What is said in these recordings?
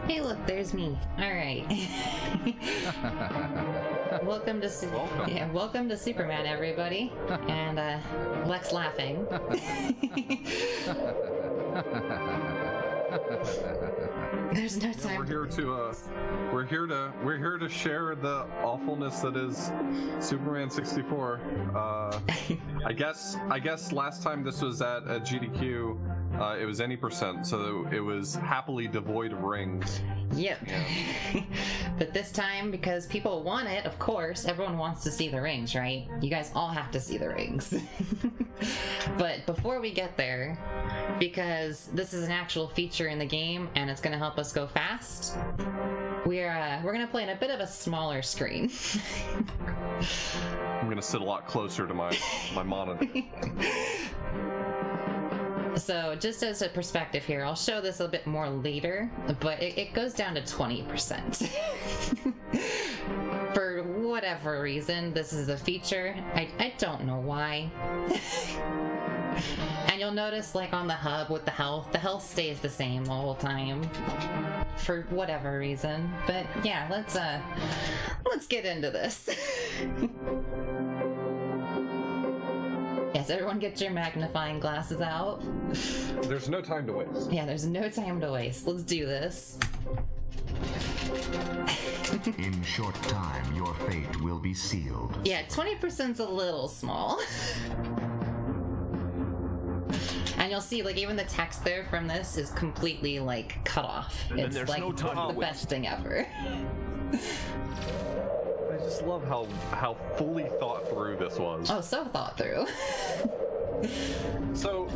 Hey, look, there's me. All right. Welcome to Superman, everybody. And Lex laughing. There's no time. We're here to share the awfulness that is Superman 64. I guess last time this was at a GDQ, it was any percent, so it was happily devoid of rings. Yep. Yeah. But this time, because people want it, of course, everyone wants to see the rings, right? You guys all have to see the rings. But before we get there, because this is an actual feature in the game and it's going to help us go fast, we're going to play in a bit of a smaller screen. I'm going to sit a lot closer to my monitor. So just as a perspective here, I'll show this a bit more later, but it goes down to 20%. For whatever reason, this is a feature. I don't know why. And you'll notice, like on the hub with the health stays the same the whole time. For whatever reason. But yeah, let's get into this. Yes, everyone get your magnifying glasses out. There's no time to waste. Yeah, there's no time to waste. Let's do this. In short time, your fate will be sealed. Yeah, 20%'s a little small. And you'll see, like, even the text there from this is completely, like, cut off. And it's like no the best thing ever. I just love how fully thought through this was. Oh, so thought through. So,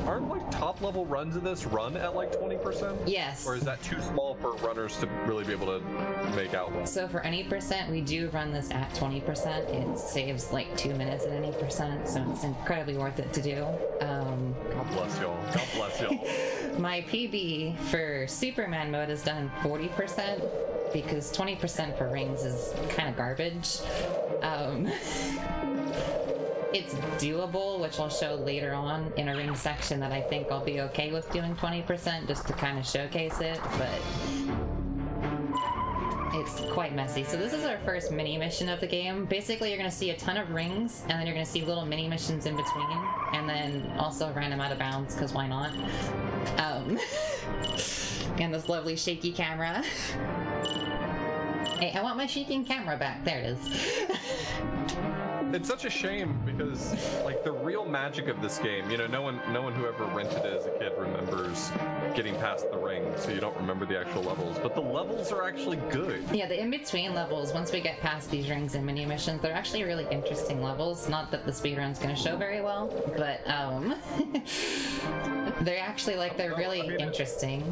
aren't like top level runs of this run at like 20%? Yes. Or is that too small for runners to really be able to make out well? So for any percent, we do run this at 20%. It saves like 2 minutes at any percent, so it's incredibly worth it to do. God bless y'all. God bless y'all. My PB for Superman mode is done 40%, because 20% for rings is kind of garbage. It's doable, which I'll show later on in a ring section that I think I'll be okay with doing 20% just to kind of showcase it, but it's quite messy. So this is our first mini mission of the game. Basically, you're going to see a ton of rings, and then you're going to see little mini missions in between, and then also random out of bounds, because why not? And this lovely shaky camera. Hey, I want my shaking camera back. There it is. It's such a shame because, like, the real magic of this game, you know, no one who ever rented it as a kid remembers getting past the ring, so you don't remember the actual levels. But the levels are actually good. Yeah, the in-between levels, once we get past these rings and mini missions, they're actually really interesting levels. Not that the speedrun's going to show very well, but they're actually, like, they're really interesting.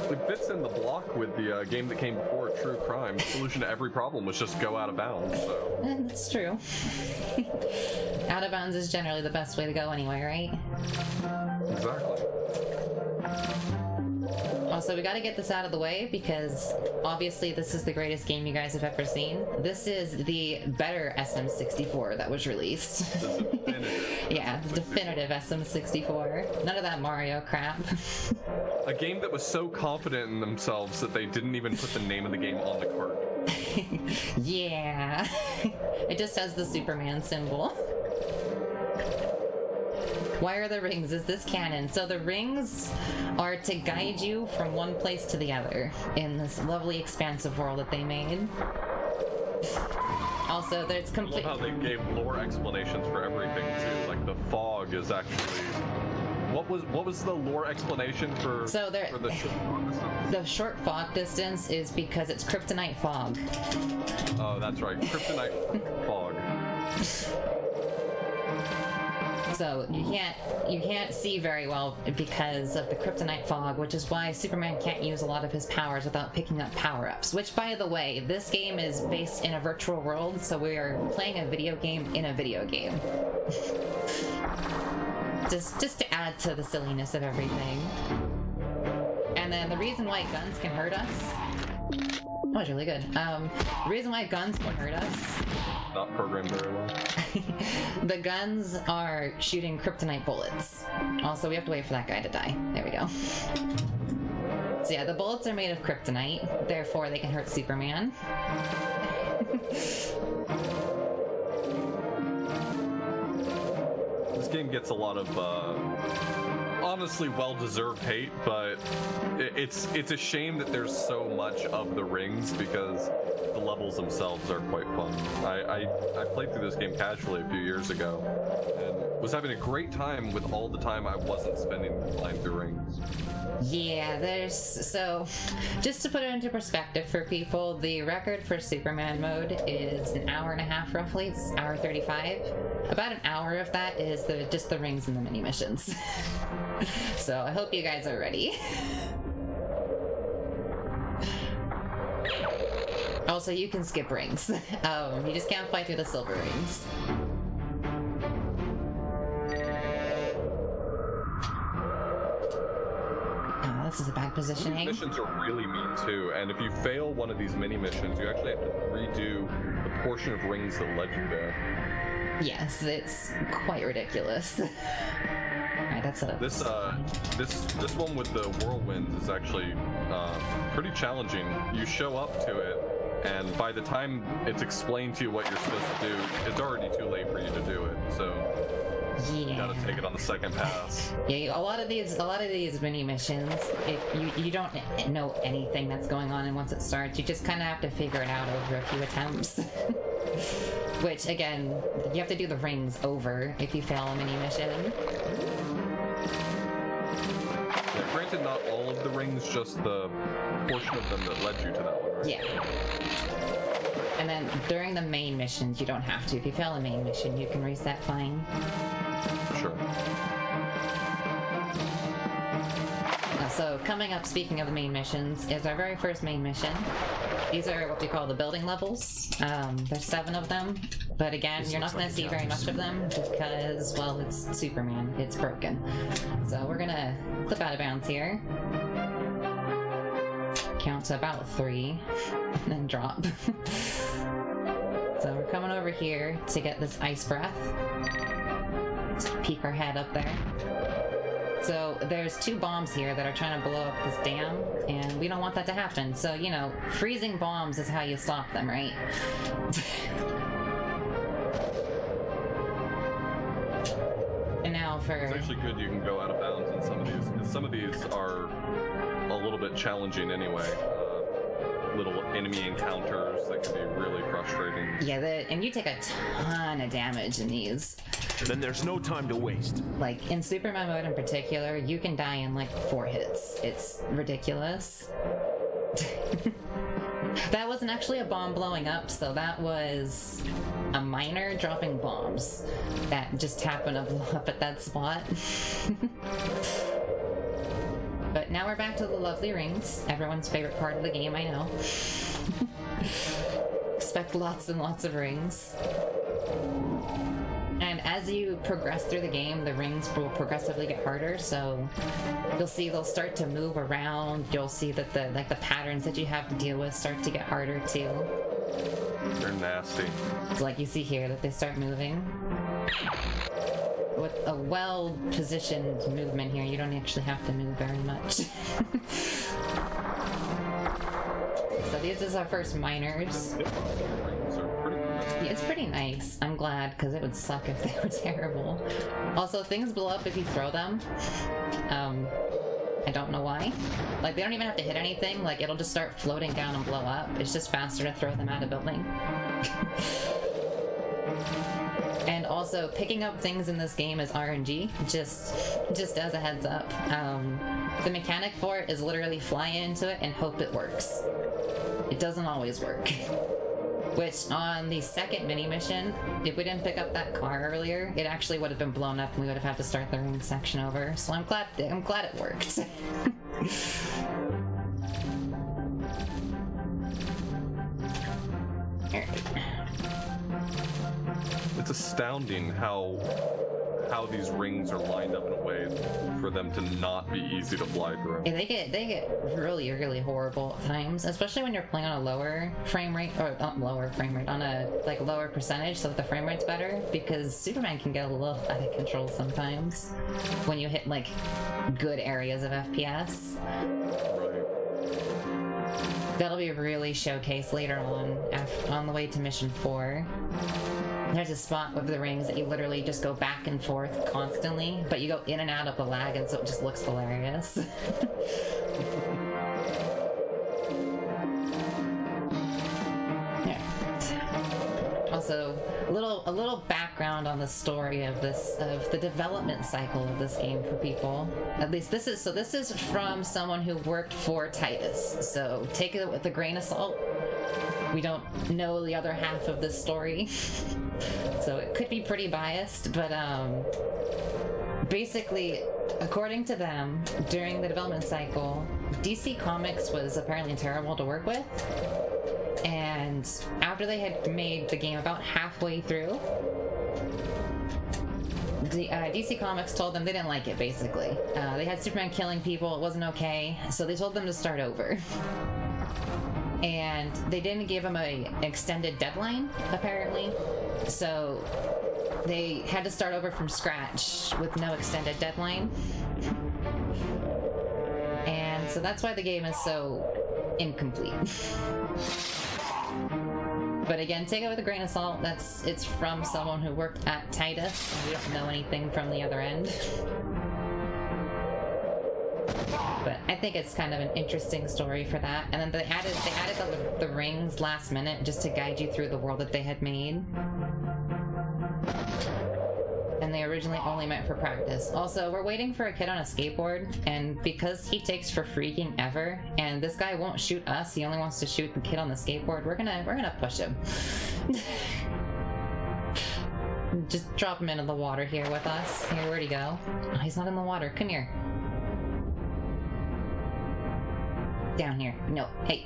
It fits in the block with the game that came before, True Crime. The solution to every problem was just go out of bounds, so... That's true. Out of bounds is generally the best way to go anyway, right? Exactly. Also, we gotta get this out of the way because obviously this is the greatest game you guys have ever seen. This is the better SM64 that was released. The definitive. Yeah, the definitive SM64. None of that Mario crap. A game that was so confident in themselves that they didn't even put the name of the game on the cart. Yeah. It just has the Superman symbol. Why are the rings? Is this canon? So the rings are to guide you from one place to the other in this lovely expansive world that they made. Also, there's complete... I love how they gave lore explanations for everything too. Like the fog is actually... What was the lore explanation for, for the short fog distance? The short fog distance is because it's kryptonite fog. Oh, that's right. Kryptonite fog. So you can't see very well because of the kryptonite fog, which is why Superman can't use a lot of his powers without picking up power-ups. Which, by the way, this game is based in a virtual world, so we are playing a video game in a video game. Just to add to the silliness of everything. And then the reason why guns can hurt us That was really good. The reason why guns can hurt us... Not programmed very well. The guns are shooting kryptonite bullets. Also, we have to wait for that guy to die. There we go. So yeah, the bullets are made of kryptonite, therefore they can hurt Superman. This game gets a lot of, honestly well-deserved hate, but it's a shame that there's so much of the rings because the levels themselves are quite fun. I played through this game casually a few years ago and was having a great time with all the time I wasn't spending flying through rings. Yeah, so just to put it into perspective for people, the record for Superman mode is an hour and a half roughly. It's hour 35. About an hour of that is just the rings and the mini missions. So I hope you guys are ready. Also, you can skip rings. You just can't fly through the silver rings. Oh, this is a bad positioning. These missions are really mean too, and if you fail one of these mini missions, you actually have to redo the portion of rings that led you there. Yes, it's quite ridiculous. Alright, that's a... This one with the whirlwinds is actually pretty challenging. You show up to it, and by the time it's explained to you what you're supposed to do, it's already too late for you to do it. So yeah, you gotta take it on the second pass. Yeah, a lot of these mini missions, if you don't know anything that's going on, and once it starts, you just kind of have to figure it out over a few attempts. Which, again, you have to do the rings over if you fail a mini mission. Yeah, granted, not all of the rings, just the portion of them that led you to that one, right? Yeah. And then during the main missions, you don't have to. If you fail a main mission, you can reset fine. Sure. So coming up, speaking of the main missions, is our very first main mission. These are what we call the building levels. There's 7 of them, but again, you're not going to see very much of them because, well, it's Superman. It's broken. So we're going to clip out of bounds here. Count to about 3, and then drop. So we're coming over here to get this ice breath. Let's peek our head up there. So there's 2 bombs here that are trying to blow up this dam, and we don't want that to happen. So, you know, freezing bombs is how you stop them, right? And now for... It's actually good you can go out of bounds in some of these, because some of these are a little bit challenging anyway. Little enemy encounters that can be really frustrating. Yeah, and you take a ton of damage in these. Then there's no time to waste. Like, in Superman mode in particular, you can die in like 4 hits. It's ridiculous. That wasn't actually a bomb blowing up, so that was a miner dropping bombs that just happened to blow up at that spot. But now we're back to the lovely rings. Everyone's favorite part of the game, I know. Expect lots and lots of rings. And as you progress through the game, the rings will progressively get harder, so you'll see they'll start to move around. You'll see that the patterns that you have to deal with start to get harder too. They're nasty. It's like you see here that they start moving. With a well-positioned movement here, you don't actually have to move very much. So these is our first miners. Yeah, it's pretty nice. I'm glad, because it would suck if they were terrible. Also, things blow up if you throw them. I don't know why. Like, they don't even have to hit anything. Like, it'll just start floating down and blow up. It's just faster to throw them at a building. And also, picking up things in this game is RNG, just as a heads up. The mechanic for it is literally fly into it and hope it works. It doesn't always work. Which, on the second mini-mission, if we didn't pick up that car earlier, it actually would have been blown up and we would have had to start the ring section over. So I'm glad it worked. It's astounding how how these rings are lined up in a way for them to not be easy to fly through. Yeah, they get really, really horrible at times, especially when you're playing on a lower frame rate, or not lower frame rate, on a like lower percentage, so that the frame rate's better, because Superman can get a little out of control sometimes when you hit like good areas of FPS. Right. That'll be really showcased later on the way to mission 4. There's a spot with the rings that you literally just go back and forth constantly, but you go in and out of the lag, and so it just looks hilarious. Yeah. Also, a little background on the story of the development cycle of this game for people. At least this is from someone who worked for Titus, so take it with a grain of salt. We don't know the other half of this story, so it could be pretty biased, but basically, according to them, during the development cycle, DC Comics was apparently terrible to work with, and after they had made the game about halfway through, DC Comics told them they didn't like it, basically. They had Superman killing people, it wasn't okay, so they told them to start over. And they didn't give him an extended deadline, apparently. So they had to start over from scratch with no extended deadline. And so that's why the game is so incomplete. But again, take it with a grain of salt. It's from someone who worked at Titus, and we don't know anything from the other end. But I think it's kind of an interesting story for that. And then they added the rings last minute just to guide you through the world that they had made. And they originally only meant for practice. Also, we're waiting for a kid on a skateboard, and because he takes for freaking ever, and this guy won't shoot us, he only wants to shoot the kid on the skateboard, we're gonna push him. Just drop him into the water here with us. Here, where'd he go? Oh, he's not in the water. Come here. Down here. No. Hey.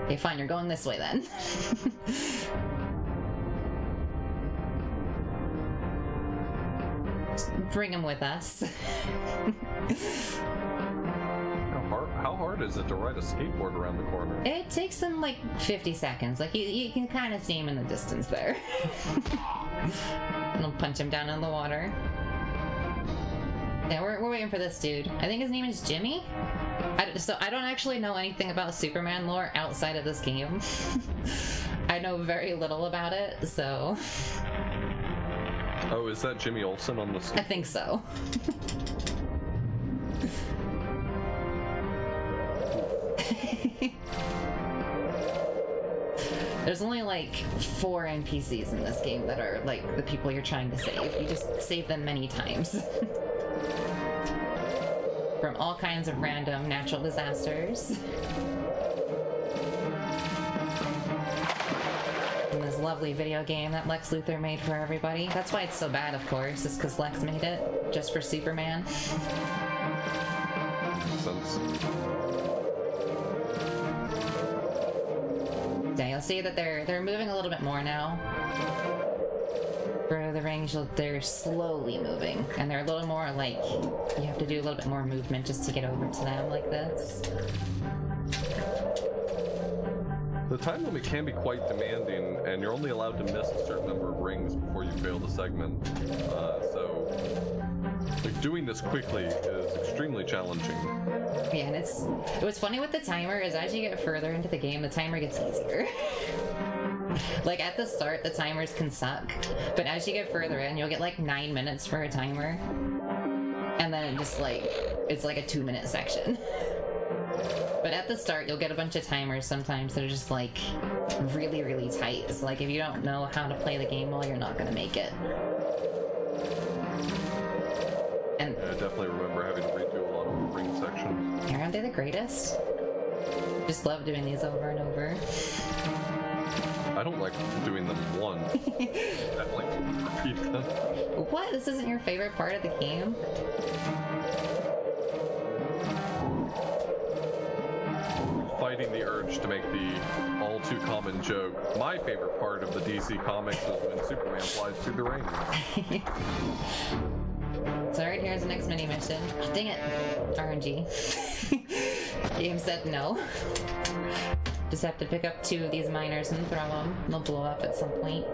Okay, fine. You're going this way then. Just bring him with us. How hard is it to ride a skateboard around the corner? It takes him like 50 seconds. Like you can kind of see him in the distance there. And I'll punch him down in the water. Yeah, we're waiting for this dude. I think his name is Jimmy? So I don't actually know anything about Superman lore outside of this game. I know very little about it, so... Oh, is that Jimmy Olsen on the scene? I think so. There's only like 4 NPCs in this game that are like the people you're trying to save. You just save them many times. From all kinds of random natural disasters. And this lovely video game that Lex Luthor made for everybody. That's why it's so bad, of course, is because Lex made it just for Superman. Makes sense. Yeah, you'll see that they're moving a little bit more now. For the rings, they're slowly moving, and they're a little more like, you have to do a little bit more movement just to get over to them like this. The time limit can be quite demanding, and you're only allowed to miss a certain number of rings before you fail the segment. So like, doing this quickly is extremely challenging. Yeah, and what's funny with the timer is as you get further into the game, the timer gets easier. Like, at the start, the timers can suck, but as you get further in, you'll get like 9 minutes for a timer, and then it's like a 2-minute section. But at the start, you'll get a bunch of timers sometimes that are just like really, really tight. So like, if you don't know how to play the game well, you're not gonna make it. And yeah, I definitely remember having to redo a lot of the ring sections. Aren't they the greatest? Just love doing these over and over. I don't like doing them once. I like to repeat them. What? This isn't your favorite part of the game? fighting the urge to make the all too common joke. My favorite part of the DC comics is when Superman flies through the rain. So right here's the next mini mission. Oh, dang it. RNG. Game said no. Just have to pick up 2 of these miners and throw them. They'll blow up at some point.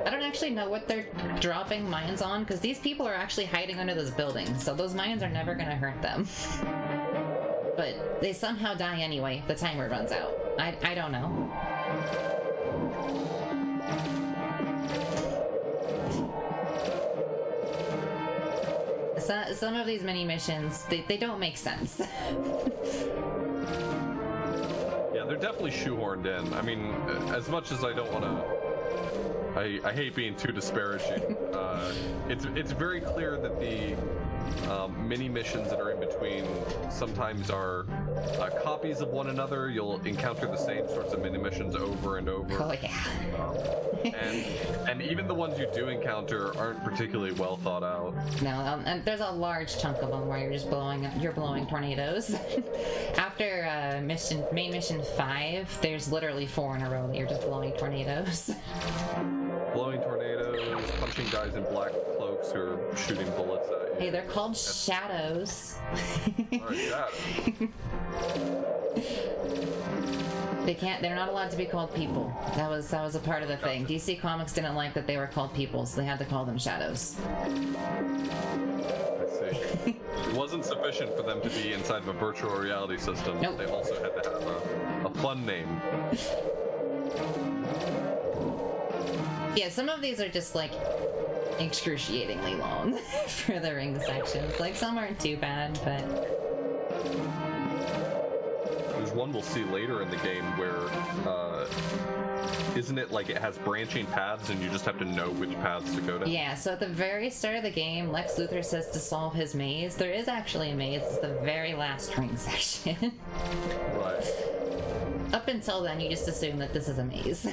I don't actually know what they're dropping mines on, because these people are actually hiding under this building, so those mines are never gonna hurt them. But they somehow die anyway if the timer runs out. I don't know. Some of these mini missions, they don't make sense. Yeah, they're definitely shoehorned in. I mean, as much as I don't want to... I hate being too disparaging. It's very clear that the mini missions that are in between sometimes are copies of one another. You'll encounter the same sorts of mini missions over and over. Oh yeah. And even the ones you do encounter aren't particularly well thought out. No, and there's a large chunk of them where you're just blowing tornadoes. After main mission 5, there's literally 4 in a row that you're just blowing tornadoes. Blowing tornadoes, punching guys in black cloaks who are shooting bullets at you. Hey, they're called shadows. Alright, shadows. They're not allowed to be called people. That was a part of the thing. DC Comics didn't like that they were called people, so they had to call them shadows. I see. It wasn't sufficient for them to be inside of a virtual reality system. Nope. They also had to have a fun name. Yeah, some of these are just like excruciatingly long for the ring sections. Like some aren't too bad, but there's one we'll see later in the game where isn't it like it has branching paths and you just have to know which paths to go down? yeah, so at the very start of the game, Lex Luthor says to solve his maze. There is actually a maze. It's the very last ring section. Right. Up until then, you just assume that this is a maze.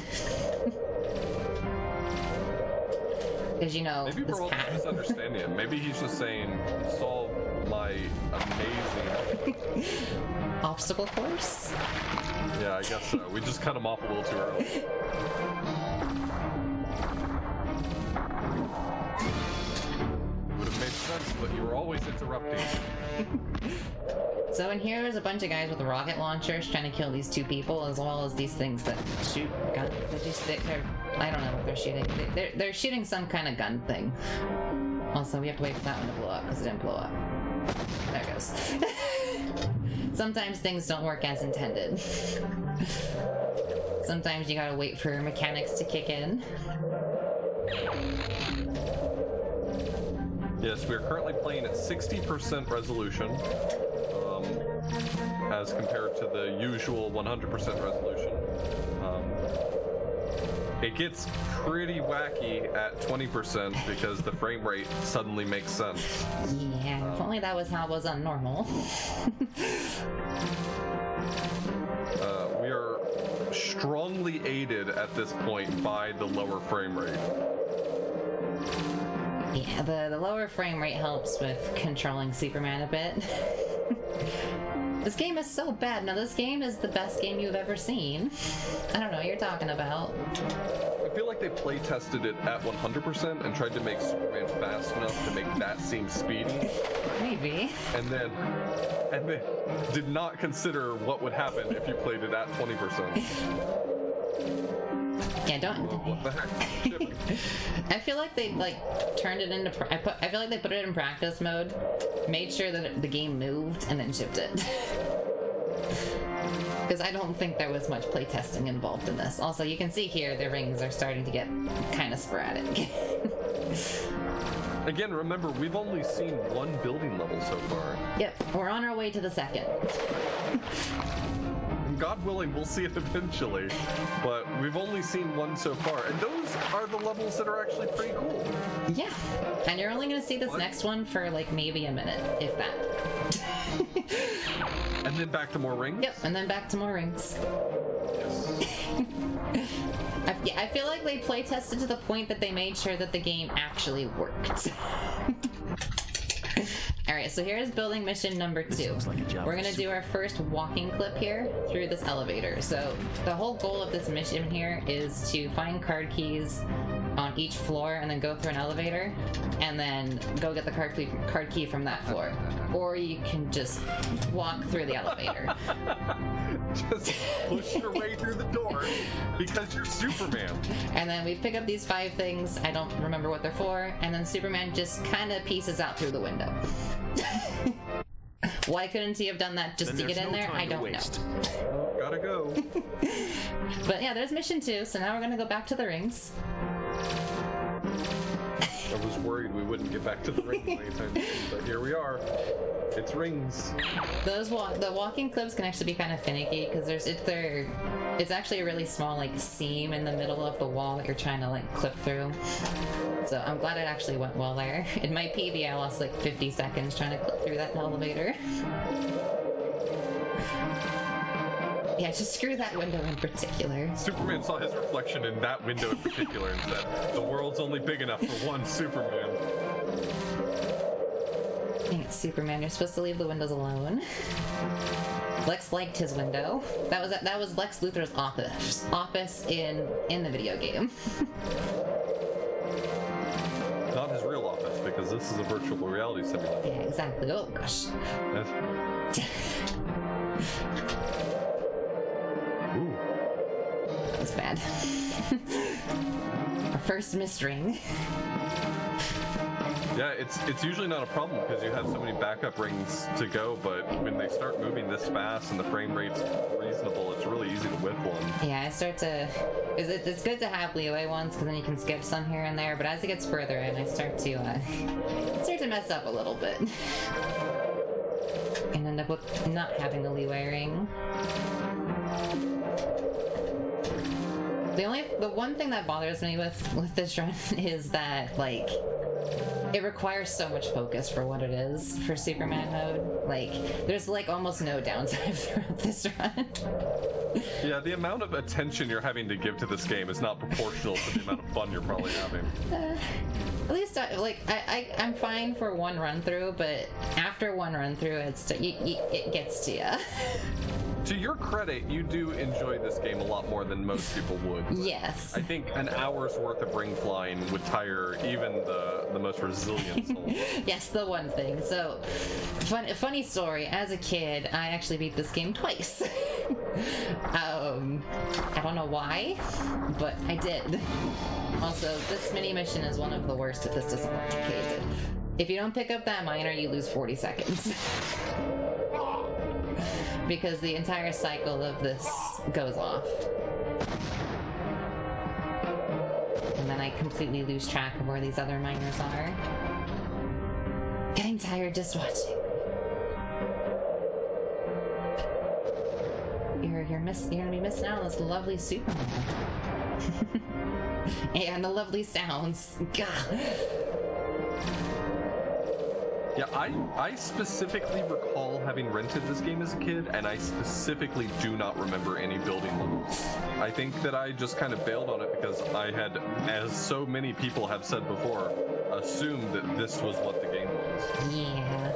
Because, you know, maybe this we're all path. misunderstanding him. Maybe he's just saying, solve my amazing... Obstacle course? Yeah, I guess so. We just cut him off a little too early. Would have made sense, but you were always interrupting. So in here, there's a bunch of guys with rocket launchers trying to kill these 2 people, as well as these things that shoot guns. I don't know what they're shooting. They're shooting some kind of gun thing. Also, we have to wait for that one to blow up, because it didn't blow up. There it goes. Sometimes things don't work as intended. Sometimes you gotta wait for mechanics to kick in. Yes, we are currently playing at 60% resolution, as compared to the usual 100% resolution. It gets pretty wacky at 20% because the frame rate suddenly makes sense. Yeah, if only that was how it was on normal. We are strongly aided at this point by the lower frame rate. Yeah, the lower frame rate helps with controlling Superman a bit. This game is so bad. Now, this game is the best game you've ever seen. I don't know what you're talking about. I feel like they play tested it at 100% and tried to make Superman fast enough to make that seem speedy. Maybe. And then did not consider what would happen if you played it at 20%. Yeah, don't. What the heck? I feel like they turned it into. I feel like they put it in practice mode, made sure that the game moved, and then shipped it. Because I don't think there was much playtesting involved in this. Also, you can see here the rings are starting to get kind of sporadic. Again, remember, we've only seen 1 building level so far. Yep, we're on our way to the 2nd. God willing, we'll see it eventually, but we've only seen 1 so far, and those are the levels that are actually pretty cool. Yeah, and you're only gonna see this next one for like maybe a minute, if that. And then back to more rings? Yep, and then back to more rings. I feel like they play tested to the point that they made sure that the game actually worked. Alright, so here's building mission number 2. We're gonna do our first walking clip here through this elevator. So the whole goal of this mission here is to find card keys on each floor and then go through an elevator and then go get the card key from that floor. Or you can just walk through the elevator. Just push your way through the door because you're Superman. And then we pick up these 5 things, I don't remember what they're for, and then Superman just kind of pieces out through the window. Why couldn't he have done that just to get in there? I don't know. Oh, gotta go. But yeah, there's mission 2, so now we're gonna go back to the rings. I was worried we wouldn't get back to the rings anytime soon, but here we are. It's rings. The walking clips can actually be kind of finicky because it's actually a really small like seam in the middle of the wall that you're trying to like clip through. So I'm glad it actually went well there. In my PB, I lost like 50 seconds trying to clip through that elevator. Yeah, just screw that window in particular. Superman saw his reflection in that window in particular and said, the world's only big enough for one Superman. Dang it, Superman, you're supposed to leave the windows alone. Lex liked his window. That was Lex Luthor's office in the video game. Not his real office, because this is a virtual reality simulation. Yeah, exactly. Oh gosh. Ooh. That's bad. Our first missed ring. Yeah, it's usually not a problem because you have so many backup rings to go, but when they start moving this fast and the frame rate's reasonable, it's really easy to whip one. Yeah, I start to... It's good to have leeway ones because then you can skip some here and there, but as it gets further in, I start to mess up a little bit. And end up with not having a leeway ring. The one thing that bothers me with this run is that, like, it requires so much focus for what it is for Superman mode. Like, there's like almost no downtime throughout this run. Yeah, the amount of attention you're having to give to this game is not proportional to the amount of fun you're probably having. At least, I'm fine for one run through, but after one run through, it gets to you. To your credit, you do enjoy this game a lot more than most people would. Yes. I think an hour's worth of ring flying would tire even the most resilient soul. Yes, the one thing. So, funny story. As a kid, I actually beat this game twice. I don't know why, but I did. Also, this mini mission is one of the worst if this doesn't work. Okay, if you don't pick up that minor, you lose 40 seconds. Because the entire cycle of this goes off. And then I completely lose track of where these other miners are. Getting tired just watching. You're gonna be missing out on this lovely Superman. And the lovely sounds. God. Yeah, I specifically recall having rented this game as a kid, and I specifically do not remember any building levels. I think that I just kind of bailed on it because I had, as so many people have said before, assumed that this was what the game was. Yeah.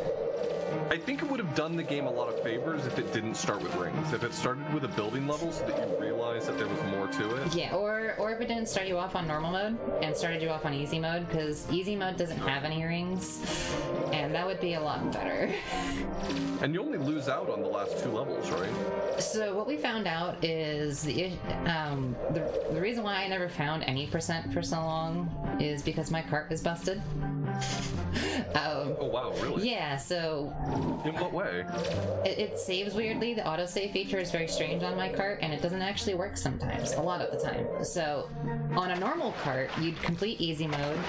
I think it would have done the game a lot of favors if it didn't start with rings. If it started with a building level so that you realized that there was more to it. Yeah, or if it didn't start you off on normal mode and started you off on easy mode, because easy mode doesn't have any rings, and that would be a lot better. And you only lose out on the last 2 levels, right? So what we found out is the reason why I never found any percent for so long is because my cart is busted. Oh wow, really? Yeah, so... In what way? It saves weirdly. The autosave feature is very strange on my cart, and it doesn't actually work sometimes, a lot of the time. So, on a normal cart, you'd complete easy mode,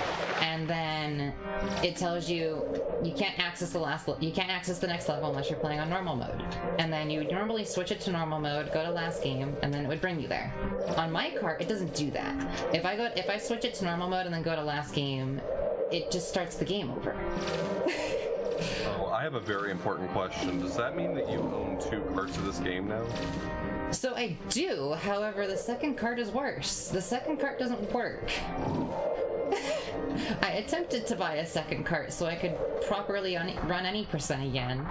and then it tells you you can't access the next level unless you're playing on normal mode. And then you would normally switch it to normal mode, go to last game, and then it would bring you there. On my cart, it doesn't do that. If I switch it to normal mode and then go to last game, it just starts the game over. Oh, I have a very important question. Does that mean that you own 2 carts of this game now? So I do, however, the second cart is worse. The second cart doesn't work. I attempted to buy a second cart so I could properly run any percent again,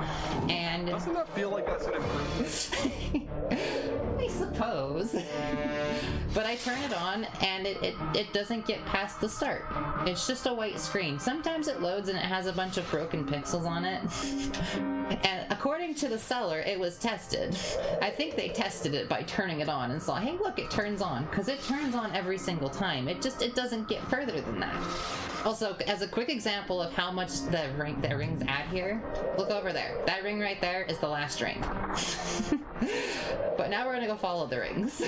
and... Doesn't that feel like that's an improvement? I suppose. But I turn it on, and it doesn't get past the start. It's just a white screen. Sometimes it loads and it has a bunch of broken pixels on it. And according to the seller, it was tested. I think they tested it by turning it on and saw, hey look, it turns on. Because it turns on every single time. It doesn't get further than that. Also, as a quick example of how much the rings add here, look over there. That ring right there is the last ring. But now we're gonna go follow the rings.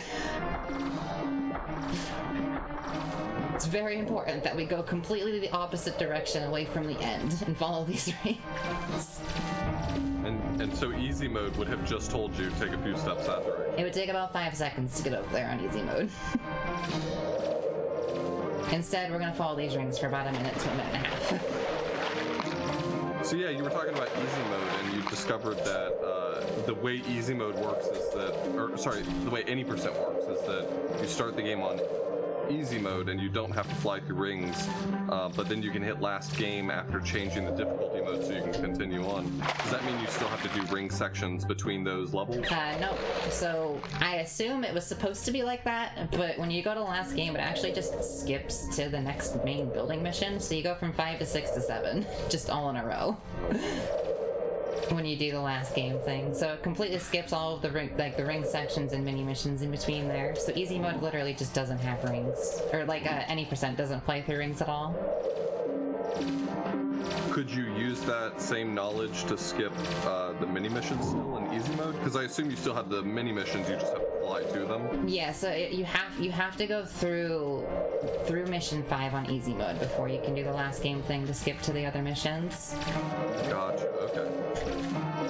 It's very important that we go completely the opposite direction away from the end and follow these rings. And so easy mode would have just told you take a few steps that direction. It would take about 5 seconds to get over there on easy mode. Instead, we're gonna follow these rings for about a minute to a minute and a half. So yeah, you were talking about easy mode, and you discovered that the way easy mode works is that, the way any percent works is that you start the game on easy mode and you don't have to fly through rings, but then you can hit last game after changing the difficulty mode so you can continue on. Does that mean you still have to do ring sections between those levels? No. So I assume it was supposed to be like that, but when you go to last game, it actually just skips to the next main building mission. So you go from 5 to 6 to 7, just all in a row. When you do the last game thing, so it completely skips all of the ring sections and mini missions in between there. So easy mode literally just doesn't have rings, or any percent doesn't play through rings at all. Could you use that same knowledge to skip the mini missions still in easy mode? Because I assume you still have the mini missions, you just have to fly to them. Yeah, so you have to go through mission 5 on easy mode before you can do the last game thing to skip to the other missions. Gotcha. Okay.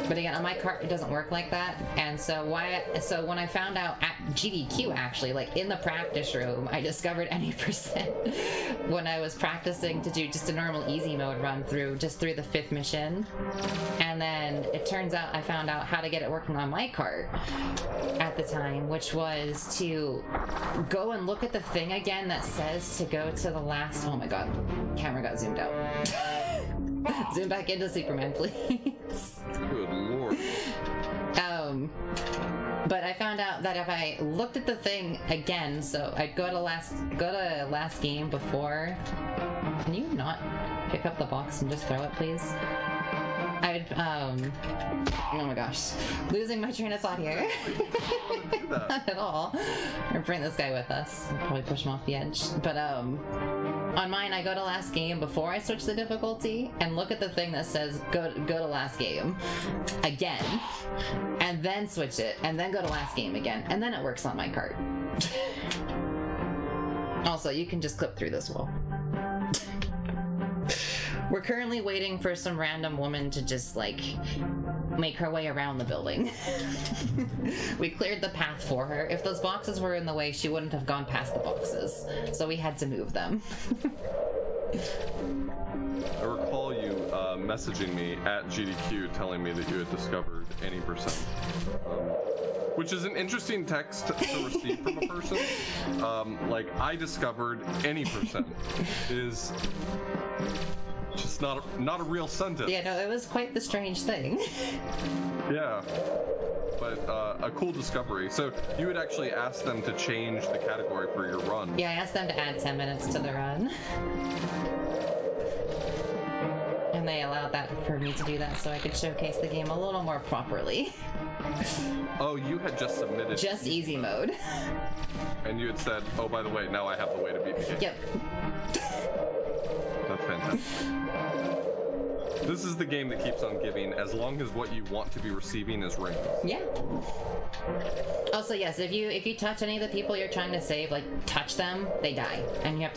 But again, on my cart, it doesn't work like that. And so when I found out at GDQ, actually, like in the practice room, I discovered any percent when I was practicing to do just a normal easy mode run through the 5th mission. And then it turns out I found out how to get it working on my cart at the time, which was to go and look at the thing again that says to go to the last... Oh my god, camera got zoomed out. Zoom back into Superman, please. Good lord. But I found out that if I looked at the thing again, so I'd go to last game before. Can you not pick up the box and just throw it, please? Oh my gosh, losing my train of thought here. Not at all. Or bring this guy with us. I'll probably push him off the edge. But on mine, I go to last game before I switch the difficulty and look at the thing that says go to last game again, and then switch it, and then go to last game again, and then it works on my cart. Also, you can just clip through this wall. We're currently waiting for some random woman to just, make her way around the building. We cleared the path for her. If those boxes were in the way, she wouldn't have gone past the boxes. So we had to move them. I recall you messaging me at GDQ telling me that you had discovered any percent. Which is an interesting text to receive from a person. I discovered any percent is... just not a real sentence. Yeah, no, it was quite the strange thing. Yeah, but a cool discovery. So you had actually asked them to change the category for your run. Yeah, I asked them to add 10 minutes to the run. And they allowed that for me to do that so I could showcase the game a little more properly. Oh, you had just submitted... Just easy mode. And you had said, oh, by the way, now I have the way to beat the game. Yep. That's fantastic. This is the game that keeps on giving as long as what you want to be receiving is rings. Yeah. Also, yes, if you touch any of the people you're trying to save, touch them, they die, and you have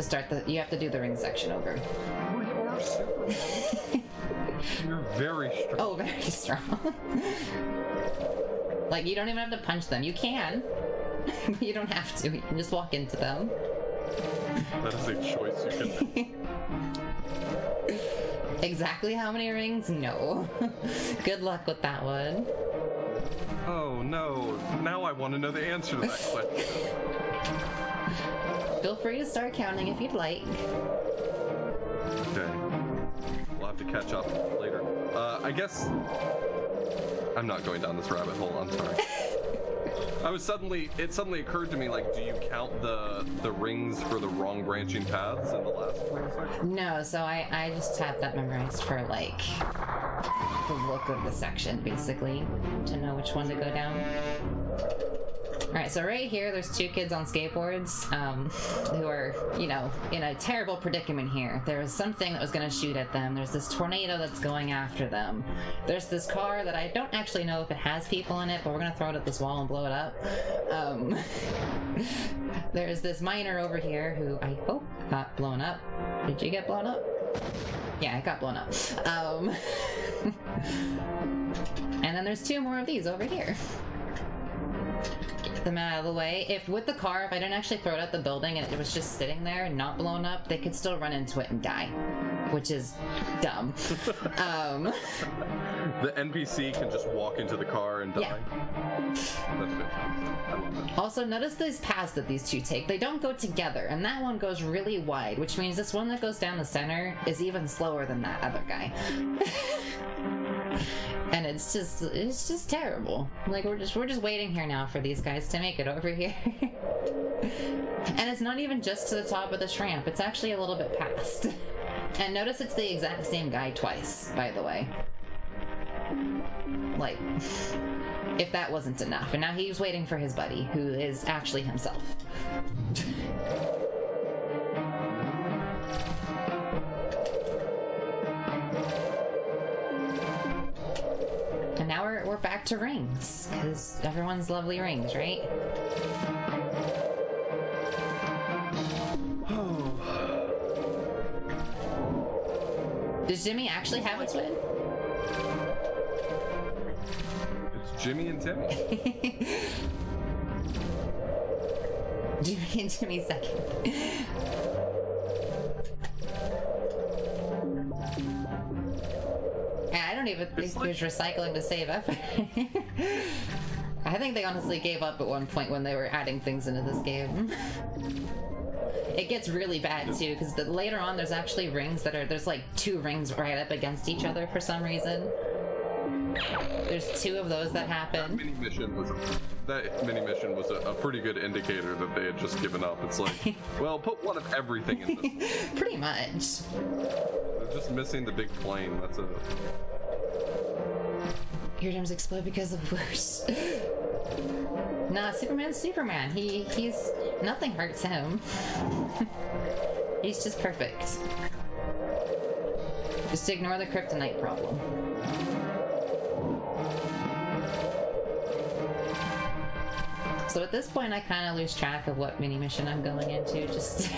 to do the ring section over. You are super. You're very strong. Oh, very strong. You don't even have to punch them. You can. You don't have to. You can just walk into them. That is a choice you can make. Exactly how many rings? No. Good luck with that one. Oh no, now I want to know the answer to that question. Feel free to start counting if you'd like. Okay. We'll have to catch up later. I guess I'm not going down this rabbit hole. I'm sorry. It suddenly occurred to me, like, do you count the rings for the wrong branching paths in the last ring section? No, so I just have that memorized for, like, the look of the section, basically, to know which one to go down. Alright, so right here, there's two kids on skateboards, who are, you know, in a terrible predicament here. There was something that was gonna shoot at them. There's this tornado that's going after them. There's this car that I don't actually know if it has people in it, but we're gonna throw it at this wall and blow it up. There's this miner over here who I hope got blown up. Did you get blown up? Yeah, it got blown up. And then there's two more of these over here. Them out of the way. If with the car, if I didn't actually throw it at the building and it was just sitting there and not blown up, they could still run into it and die, which is dumb. The NPC can just walk into the car and die. Yeah. That's good. I love it. Also, notice these paths that these two take. They don't go together, and that one goes really wide, which means this one that goes down the center is even slower than that other guy. And it's just terrible. Like, we're just waiting here now for these guys to make it over here. And it's not even just to the top of this ramp, it's actually a little bit past. And notice it's the exact same guy twice, by the way. Like, if that wasn't enough. And now he's waiting for his buddy, who is actually himself. And now we're back to rings, because everyone's lovely rings, right? Does Jimmy actually have a twin? It's Jimmy and Timmy. Jimmy and Timmy second. I don't even think there's recycling to save effort. I think they honestly gave up at one point when they were adding things into this game. It gets really bad too, because later on there's actually rings that are, there's like two rings right up against each other for some reason. There's two of those that happen. That mini mission was a pretty good indicator that they had just given up. It's like, well, put one of everything in this. Pretty much. They're just missing the big plane, that's it. Eardrums explode because of worse. Nah, Superman's Superman. He's nothing hurts him. He's just perfect. Just ignore the kryptonite problem. So at this point, I kind of lose track of what mini mission I'm going into. Just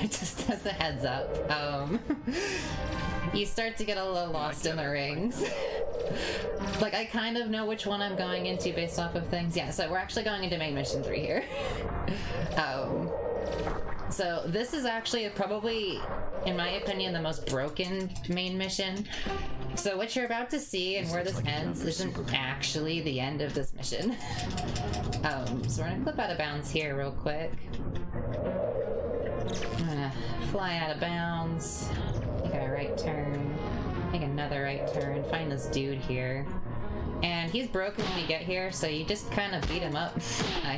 as a heads up. You start to get a little lost in the rings. Like, I kind of know which one I'm going into based off of things. Yeah, so we're actually going into main mission 3 here. So this is actually probably, in my opinion, the most broken main mission. So what you're about to see and where this ends isn't actually the end of this mission. So we're gonna clip out of bounds here real quick. I'm gonna fly out of bounds, make a right turn, make another right turn, find this dude here. And he's broken when we get here, so you just kind of beat him up.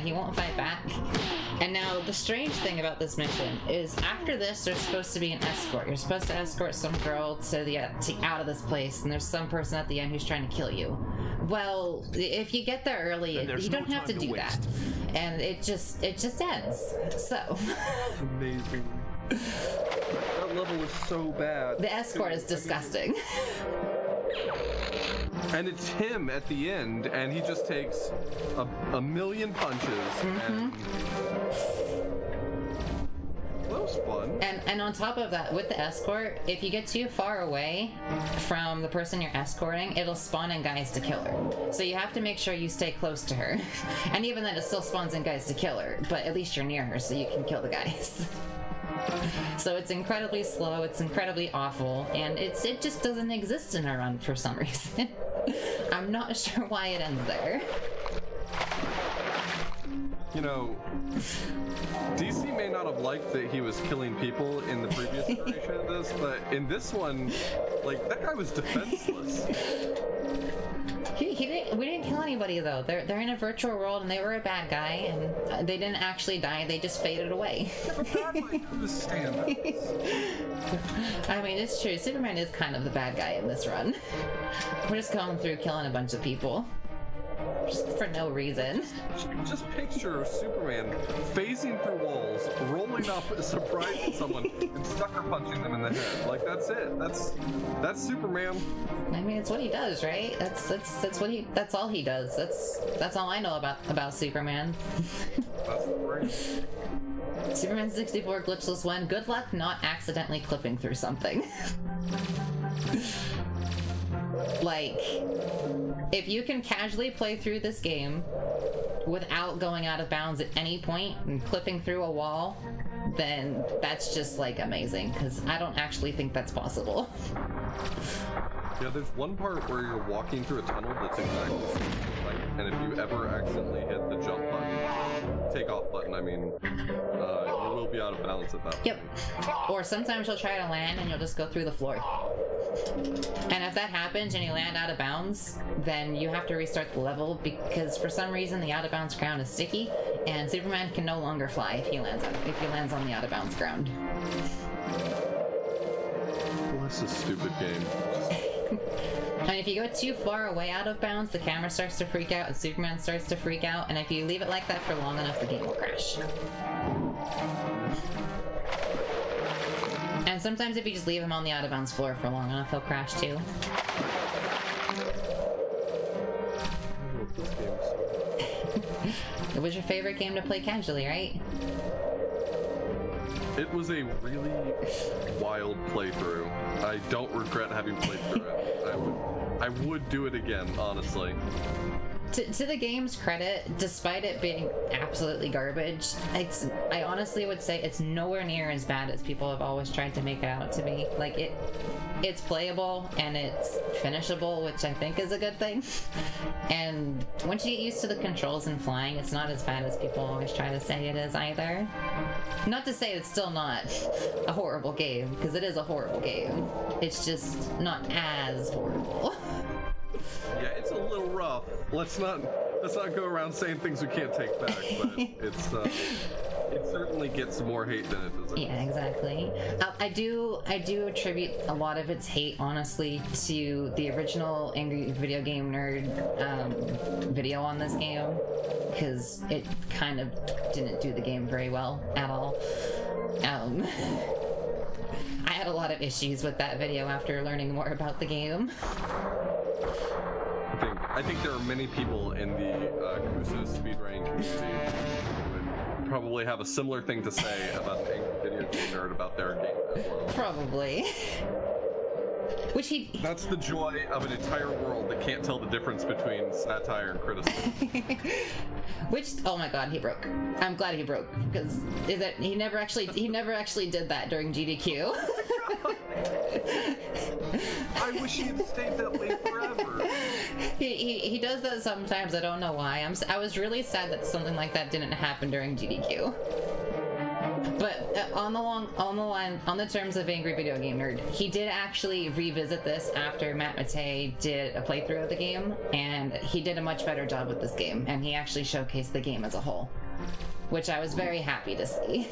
He won't fight back. And now, the strange thing about this mission is after this, there's supposed to be an escort. You're supposed to escort some girl to out of this place, and there's some person at the end who's trying to kill you. Well, if you get there early, you don't have to do that. And it just ends. So. Amazing. That level is so bad. The escort is disgusting. And it's him at the end, and he just takes a million punches. And that was fun. And on top of that, with the escort, if you get too far away from the person you're escorting, it'll spawn in guys to kill her. So you have to make sure you stay close to her. And even then, it still spawns in guys to kill her, but at least you're near her so you can kill the guys. So it's incredibly slow, it's incredibly awful, and it just doesn't exist in a run for some reason. I'm not sure why it ends there. you know, DC may not have liked that he was killing people in the previous iteration of this, but in this one, like, that guy was defenseless. We didn't kill anybody though. They're in a virtual world and they were a bad guy and they didn't actually die. They just faded away. I mean, it's true. Superman is kind of the bad guy in this run. We're just going through killing a bunch of people. Just for no reason. Just picture Superman phasing through walls, rolling up, surprising someone, and sucker punching them in the head. Like, that's it. That's Superman. I mean, it's what he does, right? That's all he does. That's all I know about Superman. That's the brain. Superman 64 glitchless one. Good luck not accidentally clipping through something. Like, if you can casually play through this game without going out of bounds at any point and clipping through a wall, then that's just, like, amazing, because I don't actually think that's possible. Yeah, there's one part where you're walking through a tunnel that's exactly the same as like, and if you ever accidentally hit the jump button, take off button, I mean, you will be out of bounds at that point. Yep. Or sometimes you'll try to land and you'll just go through the floor. And if that happens and you land out of bounds, then you have to restart the level because for some reason the out of bounds ground is sticky and Superman can no longer fly if he lands on the out of bounds ground. Well, that's a stupid game. And if you go too far away out of bounds, the camera starts to freak out and Superman starts to freak out, and if you leave it like that for long enough, the game will crash. And sometimes if you just leave him on the out-of-bounds floor for long enough, he'll crash too. It was your favorite game to play casually, right? It was a really wild playthrough. I don't regret having played through it. I would do it again, honestly. To the game's credit, despite it being absolutely garbage, I honestly would say it's nowhere near as bad as people have always tried to make it out to be. Like, it's playable and it's finishable, which I think is a good thing. And once you get used to the controls and flying, it's not as bad as people always try to say it is either. Not to say it's still not a horrible game, because it is a horrible game. It's just not as horrible. Yeah, it's a little rough. Let's not go around saying things we can't take back, but it certainly gets more hate than it deserves. Yeah, exactly. I do attribute a lot of its hate, honestly, to the original Angry Video Game Nerd video on this game, because it kind of didn't do the game very well at all. I had a lot of issues with that video after learning more about the game. I think there are many people in the Kuso speedrunning community who would probably have a similar thing to say about the Angry Video Game Nerd about their game as well. Probably. That's the joy of an entire world that can't tell the difference between satire and criticism. Oh my god, he broke. I'm glad he broke, because he never actually did that during GDQ. I wish he had stayed that way forever. He does that sometimes. I don't know why. I was really sad that something like that didn't happen during GDQ. But on the terms of Angry Video Game Nerd, he did actually revisit this after Matt Matei did a playthrough of the game, and he did a much better job with this game, and he actually showcased the game as a whole, which I was very happy to see.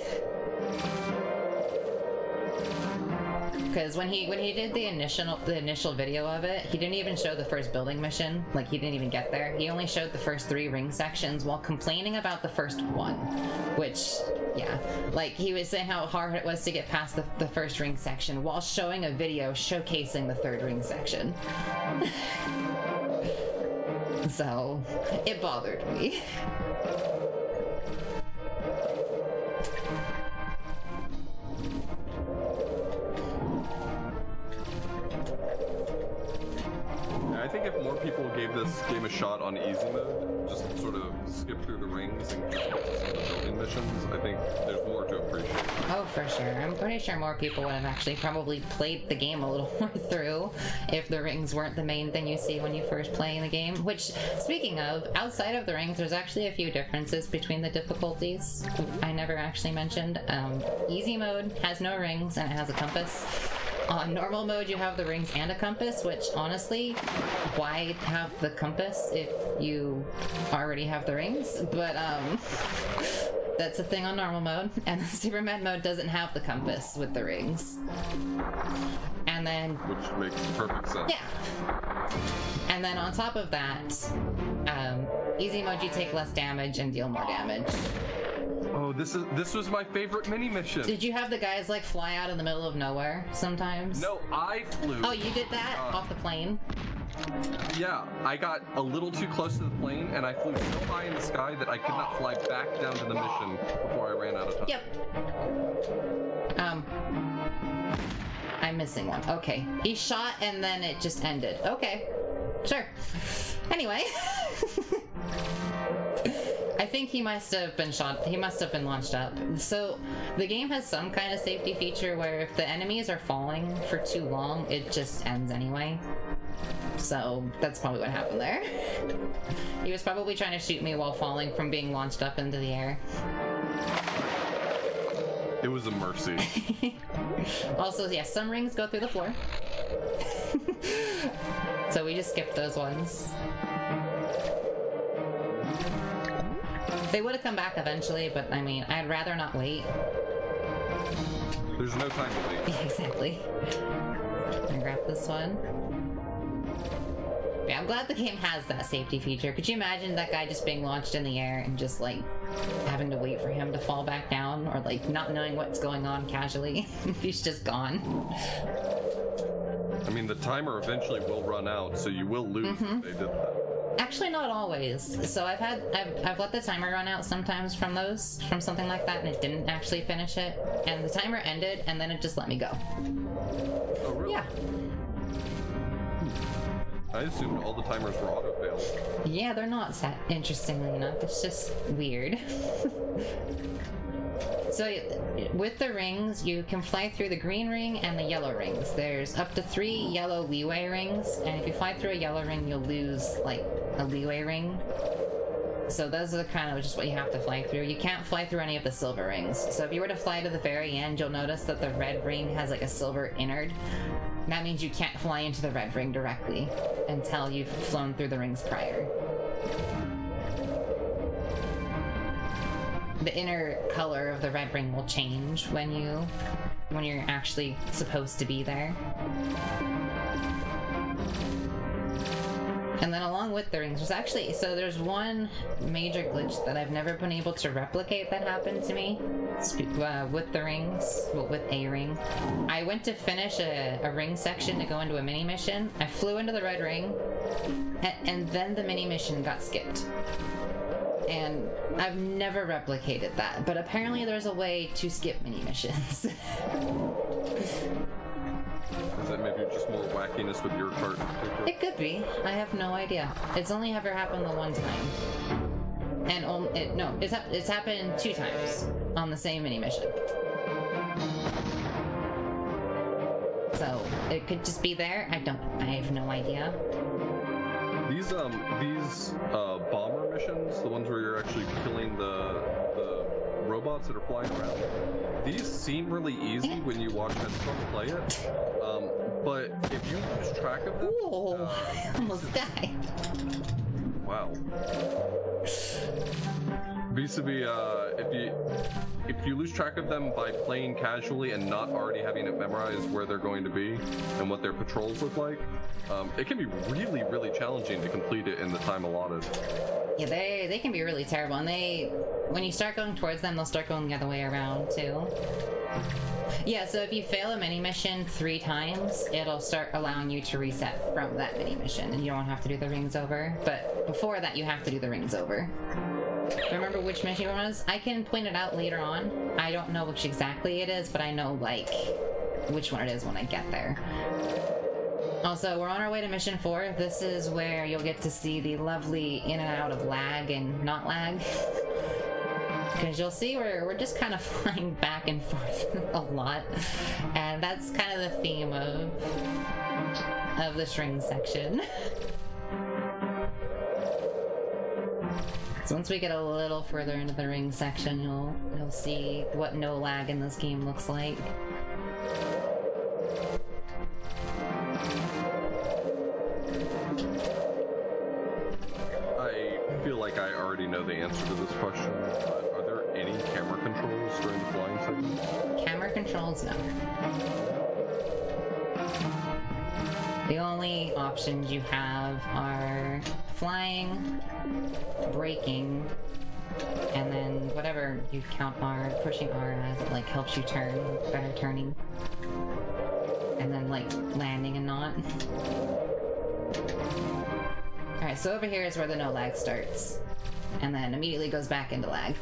Because when he did the initial video of it, he didn't even show the first building mission. Like, he didn't even get there. He only showed the first 3 ring sections while complaining about the first one. Which, yeah. Like, he was saying how hard it was to get past the first ring section while showing a video showcasing the 3rd ring section. So, it bothered me. I think if more people gave this game a shot on easy mode, just sort of skip through the rings and get to some of the building missions, I think there's more to appreciate. Oh, for sure. I'm pretty sure more people would have actually probably played the game a little more through if the rings weren't the main thing you see when you first play the game. Which, speaking of, outside of the rings, there's actually a few differences between the difficulties I never actually mentioned. Easy mode has no rings and it has a compass. On normal mode, you have the rings and a compass, which honestly, why have the compass if you already have the rings? But that's a thing on normal mode, and the Superman mode doesn't have the compass with the rings. And then... Which makes perfect sense. Yeah. And then on top of that, easy mode you take less damage and deal more damage. Oh, this was my favorite mini mission. Did you have the guys like fly out in the middle of nowhere sometimes? No, I flew. Oh, you did that off the plane? Yeah, I got a little too close to the plane and I flew so high in the sky that I could not fly back down to the mission before I ran out of time. Yep. I'm missing one. Okay. He shot and then it just ended. Okay. Sure. Anyway. I think he must have been shot. He must have been launched up. So the game has some kind of safety feature where if the enemies are falling for too long, it just ends anyway. So that's probably what happened there. He was probably trying to shoot me while falling from being launched up into the air. It was a mercy. Also, yeah, some rings go through the floor. So we just skipped those ones. They would have come back eventually, but I mean, I'd rather not wait. There's no time to wait. Yeah, exactly. I'm gonna grab this one. Yeah, I'm glad the game has that safety feature. Could you imagine that guy just being launched in the air and just like having to wait for him to fall back down, or like not knowing what's going on casually? He's just gone. I mean, the timer eventually will run out, so you will lose if they did that. Actually, not always. So I've let the timer run out sometimes from something like that, and it didn't actually finish it. And the timer ended, and then it just let me go. Oh, really? Yeah. I assumed all the timers were auto-failed. Yeah, they're not set, interestingly enough. It's just weird. So with the rings, you can fly through the green ring and the yellow rings. There's up to 3 yellow leeway rings, and if you fly through a yellow ring, you'll lose like a leeway ring. So those are kind of just what you have to fly through. You can't fly through any of the silver rings. So if you were to fly to the very end, you'll notice that the red ring has like a silver innard. That means you can't fly into the red ring directly until you've flown through the rings prior. The inner color of the red ring will change when you're actually supposed to be there. And then along with the rings, there's one major glitch that I've never been able to replicate that happened to me with the rings, well, with a ring. I went to finish a ring section to go into a mini mission. I flew into the red ring, and then the mini mission got skipped. And I've never replicated that, but apparently there's a way to skip mini missions. Is that maybe just more wackiness with your card? It could be. I have no idea. It's only ever happened the one time. And it's happened 2 times on the same mini mission. So it could just be there. I have no idea. These bomber missions, the ones where you're actually killing the robots that are flying around, these seem really easy when you watch Headstrong play it. But if you lose track of them, I almost died. Wow. Vis-a-vis, if you lose track of them by playing casually and not already having it memorized where they're going to be and what their patrols look like, it can be really, really challenging to complete it in the time allotted. Yeah, they can be really terrible, and when you start going towards them, they'll start going the other way around too. Yeah, so if you fail a mini mission 3 times, it'll start allowing you to reset from that mini mission, and you don't have to do the rings over. But before that, you have to do the rings over. Remember which mission it was? I can point it out later on. I don't know which exactly it is, but I know, like, which one it is when I get there. Also, we're on our way to mission 4. This is where you'll get to see the lovely in and out of lag and not lag. Because you'll see we're just kind of flying back and forth a lot. And that's kind of the theme of the ring section. So once we get a little further into the ring section, you'll see what no lag in this game looks like. I feel like I already know the answer to this question, but are there any camera controls during the flying segment? Camera controls, no. The only options you have are flying, braking, and then whatever you count R, pushing R as it like helps you turn, better turning. And then like landing and not. Alright, so over here is where the no lag starts. And then immediately goes back into lag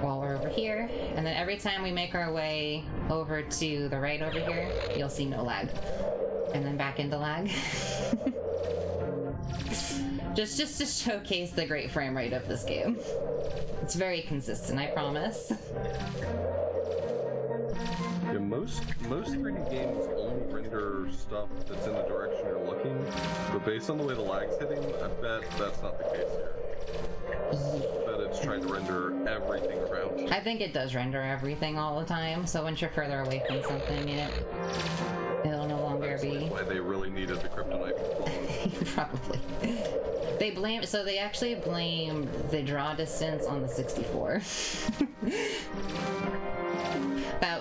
while we're over here. And then every time we make our way over to the right over here, you'll see no lag. And then back into lag. just to showcase the great frame rate of this game. It's very consistent, I promise. Yeah, most 3D games only render stuff that's in the direction you're looking, but based on the way the lag's hitting, I bet that's not the case here. I bet it's trying to render everything around you. I think it does render everything all the time, so once you're further away from something, it'll no longer be... why they really needed the kryptonite controller. Probably. They actually blamed the draw distance on the 64.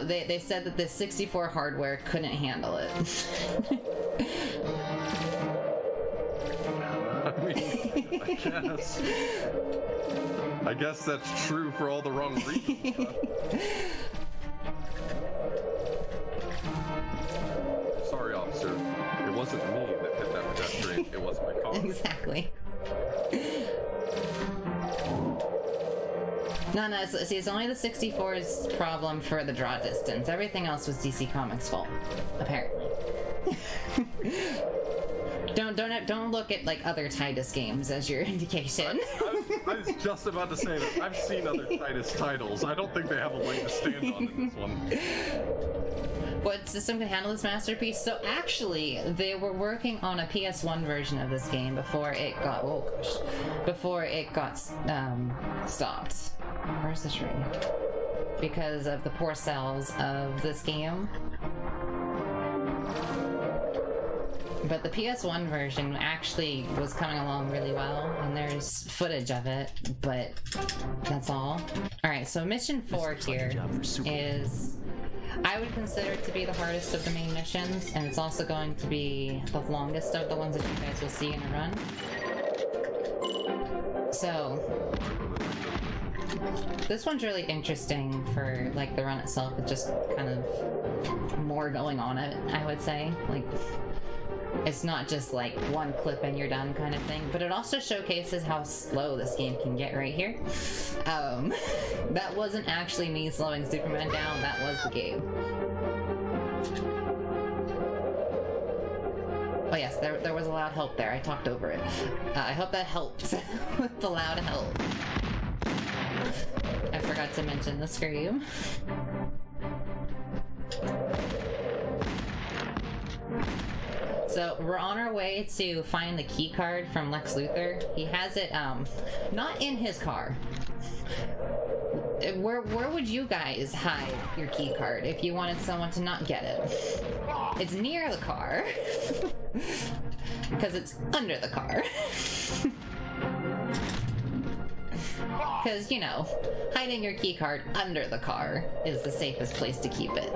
They said that the 64 hardware couldn't handle it. I mean, I guess that's true for all the wrong reasons. Sorry, officer. It wasn't me that hit that pedestrian. It was my car. Exactly. No, see, it's only the 64's problem for the draw distance. Everything else was DC Comics' fault, apparently. Don't look at like other Titus games as your indication. I was just about to say that I've seen other Titus titles. I don't think they have a leg to stand on in this one. What system can handle this masterpiece? So actually, they were working on a PS1 version of this game before it got stopped. Where's the string? Because of the poor sales of this game. But the PS1 version actually was coming along really well, and there's footage of it, but that's all. Alright, so mission 4 here is... I would consider it to be the hardest of the main missions, and it's also going to be the longest of the ones that you guys will see in a run. So... this one's really interesting for, like, the run itself, with just kind of more going on it, I would say. Like... it's not just like one clip and you're done kind of thing, but it also showcases how slow this game can get right here. That wasn't actually me slowing Superman down, that was the game. Oh yes, there was a loud help there, I talked over it. I hope that helped with the loud help. I forgot to mention the scream. So we're on our way to find the key card from Lex Luthor. He has it, not in his car. Where would you guys hide your key card if you wanted someone to not get it? It's near the car. Because it's under the car. Because, you know, hiding your key card under the car is the safest place to keep it.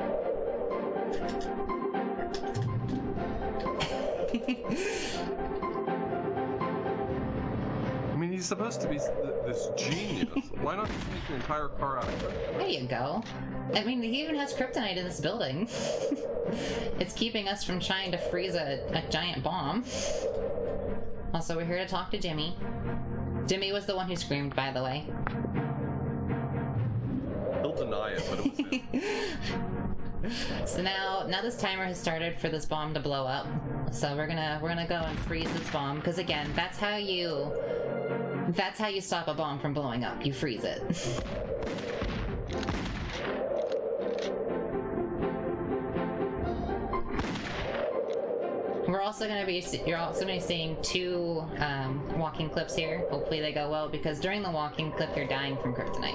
I mean, he's supposed to be this genius. Why not just make the entire car out of kryptonite? There you go. I mean, he even has kryptonite in this building. It's keeping us from trying to freeze a giant bomb. Also, we're here to talk to Jimmy. Jimmy was the one who screamed, by the way. He'll deny it, but it was him. So now this timer has started for this bomb to blow up. So we're gonna go and freeze this bomb, because again, that's how you stop a bomb from blowing up. You freeze it. You're also going to be seeing 2 walking clips here. Hopefully they go well, because during the walking clip you're dying from kryptonite.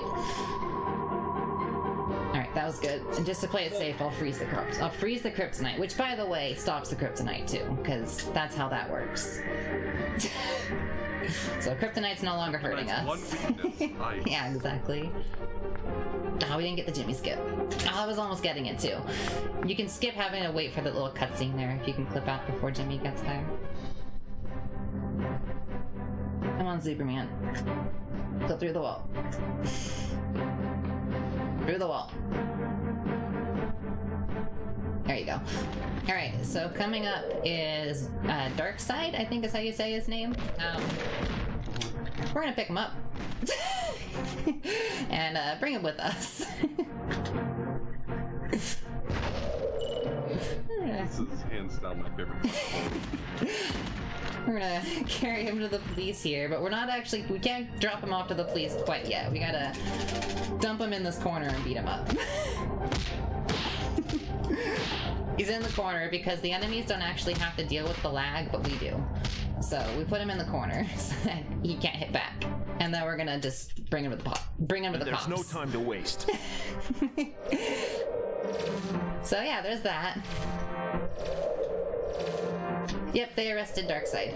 Alright, that was good. And just to play it safe, I'll freeze the kryptonite, which by the way stops the kryptonite too, because that's how that works. So kryptonite's no longer hurting us. One weakness. Nice. Yeah, exactly. Oh, we didn't get the Jimmy skip. Oh, I was almost getting it too. You can skip having to wait for the little cutscene there if you can clip out before Jimmy gets there. Come on, Superman. Clip through the wall. Through the wall. There you go. Alright, so coming up is Darkseid, I think is how you say his name. We're gonna pick him up. And bring him with us. This is hands down my favorite. We're gonna carry him to the police here, but we can't drop him off to the police quite yet. We gotta dump him in this corner and beat him up. He's in the corner because the enemies don't actually have to deal with the lag, but we do. So we put him in the corner so that he can't hit back. And then we're gonna just bring him to the cops. There's no time to waste. So yeah, there's that. Yep, they arrested Darkseid.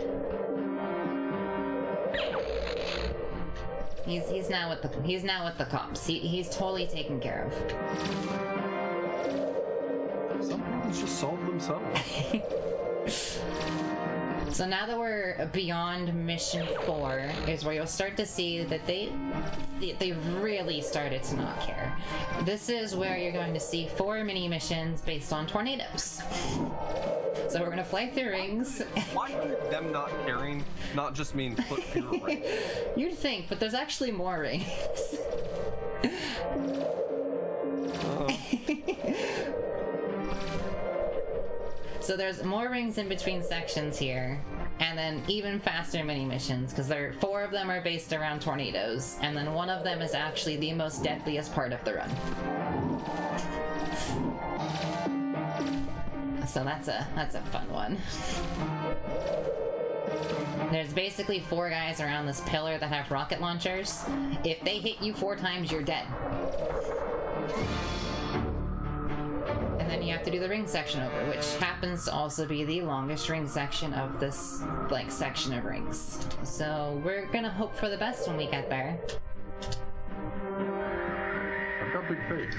He's now with the cops. He's totally taken care of. Some problems just solve themselves. So now that we're beyond mission 4 is where you'll start to see that they really started to not care. This is where you're going to see 4 mini missions based on tornadoes. So we're gonna fly through rings. Why would them not caring not just mean put fewer rings? You'd think, but there's actually more rings. So there's more rings in between sections here, and then even faster mini missions, because 4 of them are based around tornadoes, and then one of them is actually the most deadliest part of the run. So that's a fun one. There's basically 4 guys around this pillar that have rocket launchers. If they hit you 4 times, you're dead. And then you have to do the ring section over, which happens to also be the longest ring section of this, section of rings. So we're gonna hope for the best when we get there. I've got big faith.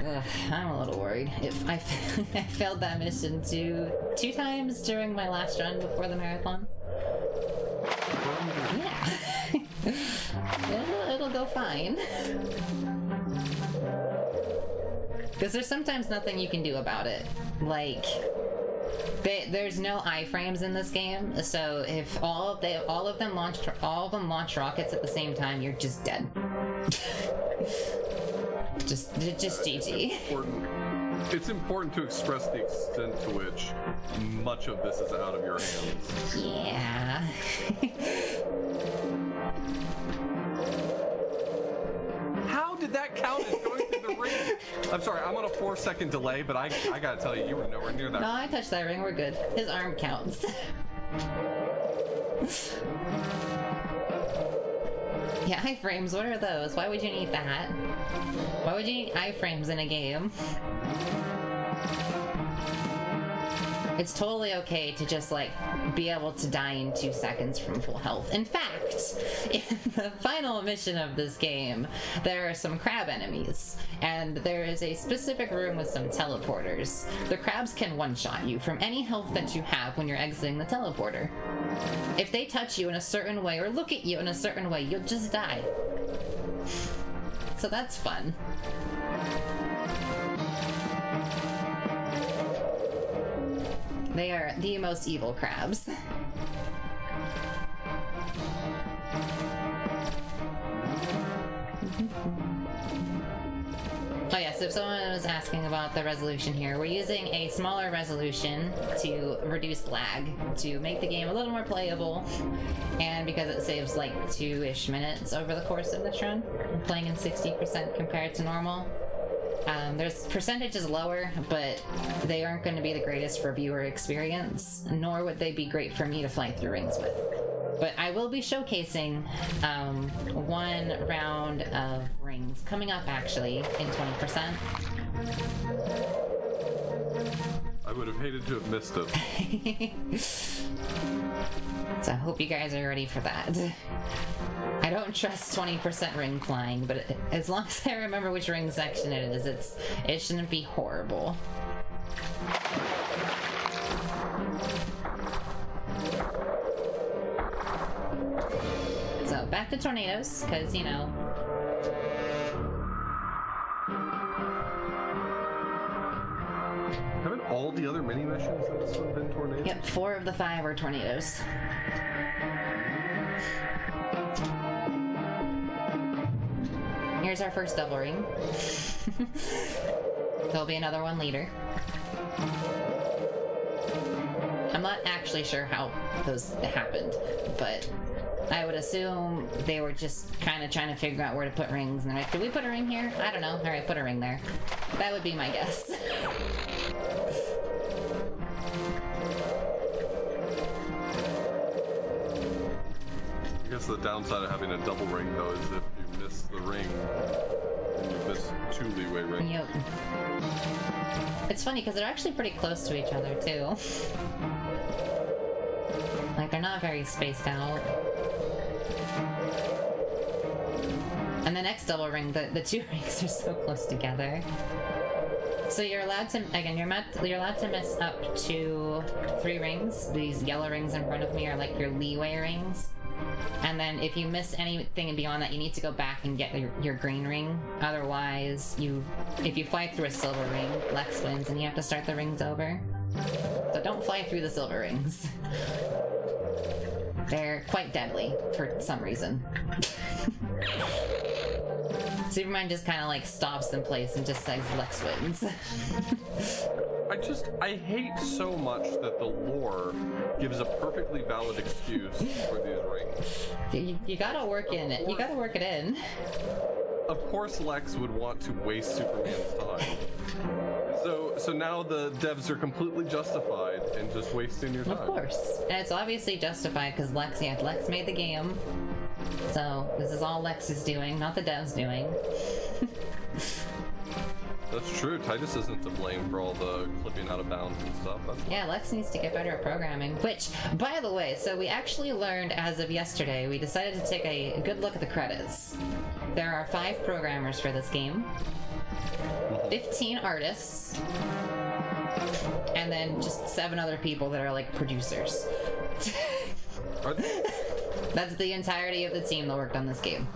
Ugh, I'm a little worried. If I failed that mission 2 times during my last run before the marathon. Yeah. it'll go fine. Because there's sometimes nothing you can do about it. There's no iframes in this game, so if all of them launch rockets at the same time, you're just dead. just GG. It's important to express the extent to which much of this is out of your hands. Yeah. How did that count as going through the ring? I'm sorry, I'm on a 4-second delay, but I gotta tell you, you were nowhere near that. No, I touched that ring, we're good. His arm counts. Yeah, iframes, what are those? Why would you need that? Why would you need iframes in a game? It's totally okay to just, be able to die in 2 seconds from full health. In fact, in the final mission of this game, there are some crab enemies, and there is a specific room with some teleporters. The crabs can one-shot you from any health that you have when you're exiting the teleporter. If they touch you in a certain way or look at you in a certain way, you'll just die. So that's fun. They are the most evil crabs. Oh yeah, so if someone was asking about the resolution here, we're using a smaller resolution to reduce lag, to make the game a little more playable, and because it saves like 2-ish minutes over the course of this run, playing in 60% compared to normal. There's percentages lower, but they aren't going to be the greatest for viewer experience, nor would they be great for me to fly through rings with. But I will be showcasing one round of rings coming up actually in 20%. I would have hated to have missed it. So I hope you guys are ready for that. I don't trust 20% ring flying, but as long as I remember which ring section it is, it shouldn't be horrible. So back to tornadoes, because, you know... Haven't all the other mini missions in this one been tornadoes? Yep, 4 of the 5 are tornadoes. Here's our first double ring. There'll be another one later. I'm not actually sure how those happened, but I would assume they were just kind of trying to figure out where to put rings, and they're like, did we put a ring here? I don't know. Alright, put a ring there. That would be my guess. I guess the downside of having a double ring, though, is if you miss the ring, then you miss 2 leeway rings. Yep. It's funny, because they're actually pretty close to each other, too. Like, they're not very spaced out. And the next double ring, the 2 rings are so close together. So you're allowed to, again, you're allowed to miss up to 3 rings. These yellow rings in front of me are like your leeway rings. And then if you miss anything beyond that, you need to go back and get your green ring. Otherwise, if you fly through a silver ring, Lex wins and you have to start the rings over. So don't fly through the silver rings. They're quite deadly for some reason. Superman just kind of like stops in place and just says Lex wins. I hate so much that the lore gives a perfectly valid excuse for these rings. You gotta work in it. You gotta work it in. Of course Lex would want to waste Superman's time. So now the devs are completely justified in just wasting your time. Of course. And it's obviously justified because Lex made the game. So this is all Lex is doing, not the devs doing. That's true. Titus isn't to blame for all the clipping out of bounds and stuff. Yeah, Lex needs to get better at programming. Which, by the way, so we actually learned as of yesterday, we decided to take a good look at the credits. There are 5 programmers for this game, 15 artists, and then just 7 other people that are like producers. That's the entirety of the team that worked on this game.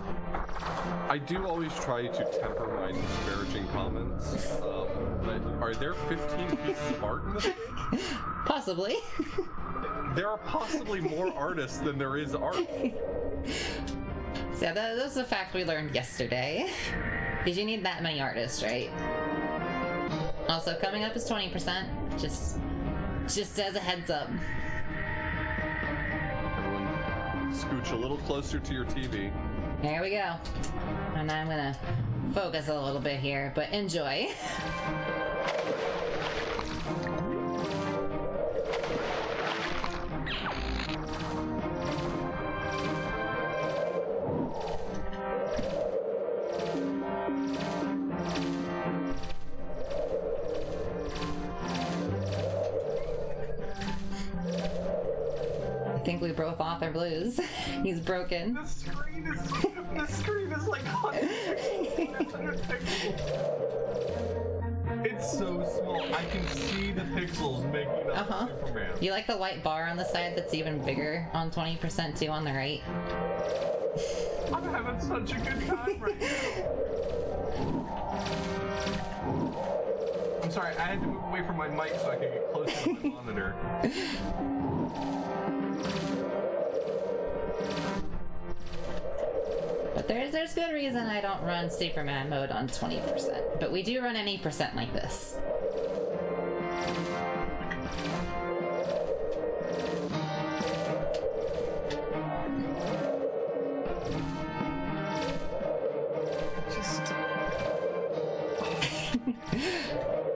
I do always try to temper my disparaging comments, but are there 15 pieces of art in this game? Possibly. There are possibly more artists than there is art. So yeah, that was a fact we learned yesterday. Because you need that many artists, right? Also, coming up is 20%. Just as a heads up. Everyone, scooch a little closer to your TV. There we go. And I'm gonna focus a little bit here, but enjoy. I think we broke Author Blues. He's broken. The screen is like 100 pixels. It's so small. I can see the pixels making up Superman. You like the white bar on the side that's even bigger on 20% too on the right? I'm having such a good time right now. I'm sorry, I had to move away from my mic so I could get closer to my monitor. But there's good reason I don't run Superman mode on 20%. But we do run any percent like this.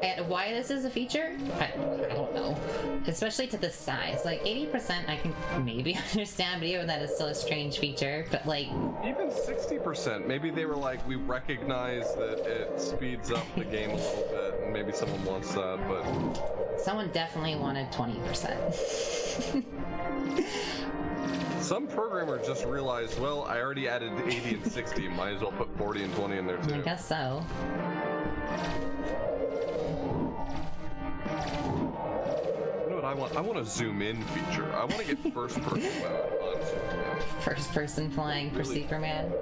And why this is a feature? I don't know. Especially to this size. Like, 80% I can maybe understand, but even that is still a strange feature. But, like... Even 60%. Maybe they were like, we recognize that it speeds up the game a little bit, and maybe someone wants that, but... Someone definitely wanted 20%. Some programmer just realized, well, I already added 80 and 60, might as well put 40 and 20 in there too. I guess so. You know what I want? I want a zoom in feature. I want to get first person mode on Superman. First person flying for Superman.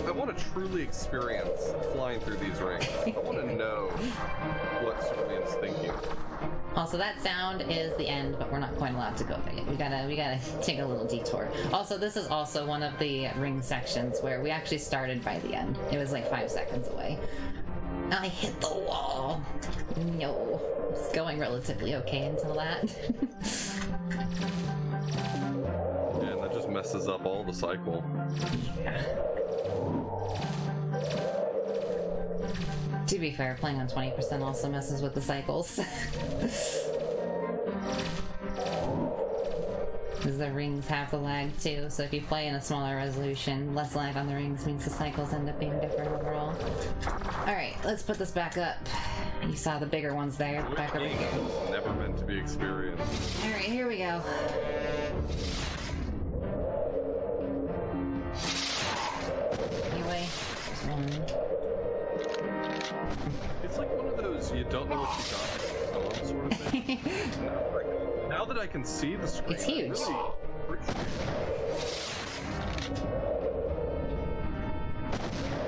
I want to truly experience flying through these rings. I want to know what Superman's thinking. Also, that sound is the end, but we're not quite allowed to go there yet. We gotta take a little detour. Also, this is also one of the ring sections where we actually started by the end. It was like 5 seconds away. I hit the wall. No. It's going relatively okay until that. Yeah, and that just messes up all the cycle. Yeah. To be fair, playing on 20% also messes with the cycles. Because the rings have the lag too, so if you play in a smaller resolution, less lag on the rings means the cycles end up being different overall. Alright, let's put this back up. You saw the bigger ones there, back over here. It's never meant to be experienced. Alright, here we go. Anyway, there's one. It's like one of those you don't know what you got sort of thing. Now that I can see the screen, It's huge. I really appreciate it.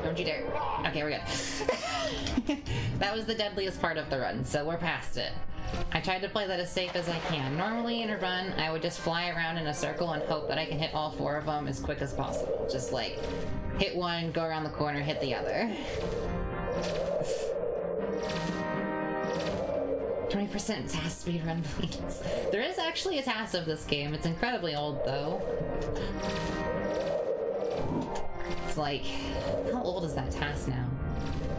Don't you dare. Okay, we're good. That was the deadliest part of the run, so we're past it. I tried to play that as safe as I can. Normally in a run, I would just fly around in a circle and hope that I can hit all 4 of them as quick as possible. Just like, hit one, go around the corner, hit the other. 20% task speed run, please. There is actually a task of this game. It's incredibly old, though. It's like... How old is that task now?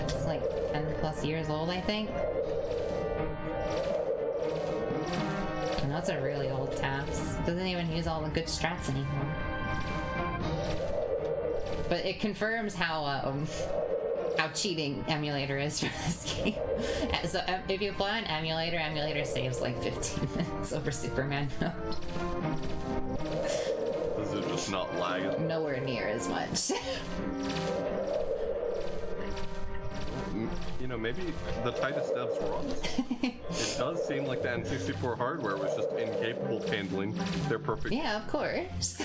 It's like 10 plus years old, I think. And that's a really old task. It doesn't even use all the good strats anymore. But it confirms how cheating emulator is for this game. So if you play on emulator saves like 15 minutes over Superman mode. Does it just not lag? Nowhere near as much. You know, maybe the tightest devs were on this. It does seem like the N64 hardware was just incapable of handling their perfect... Yeah, of course.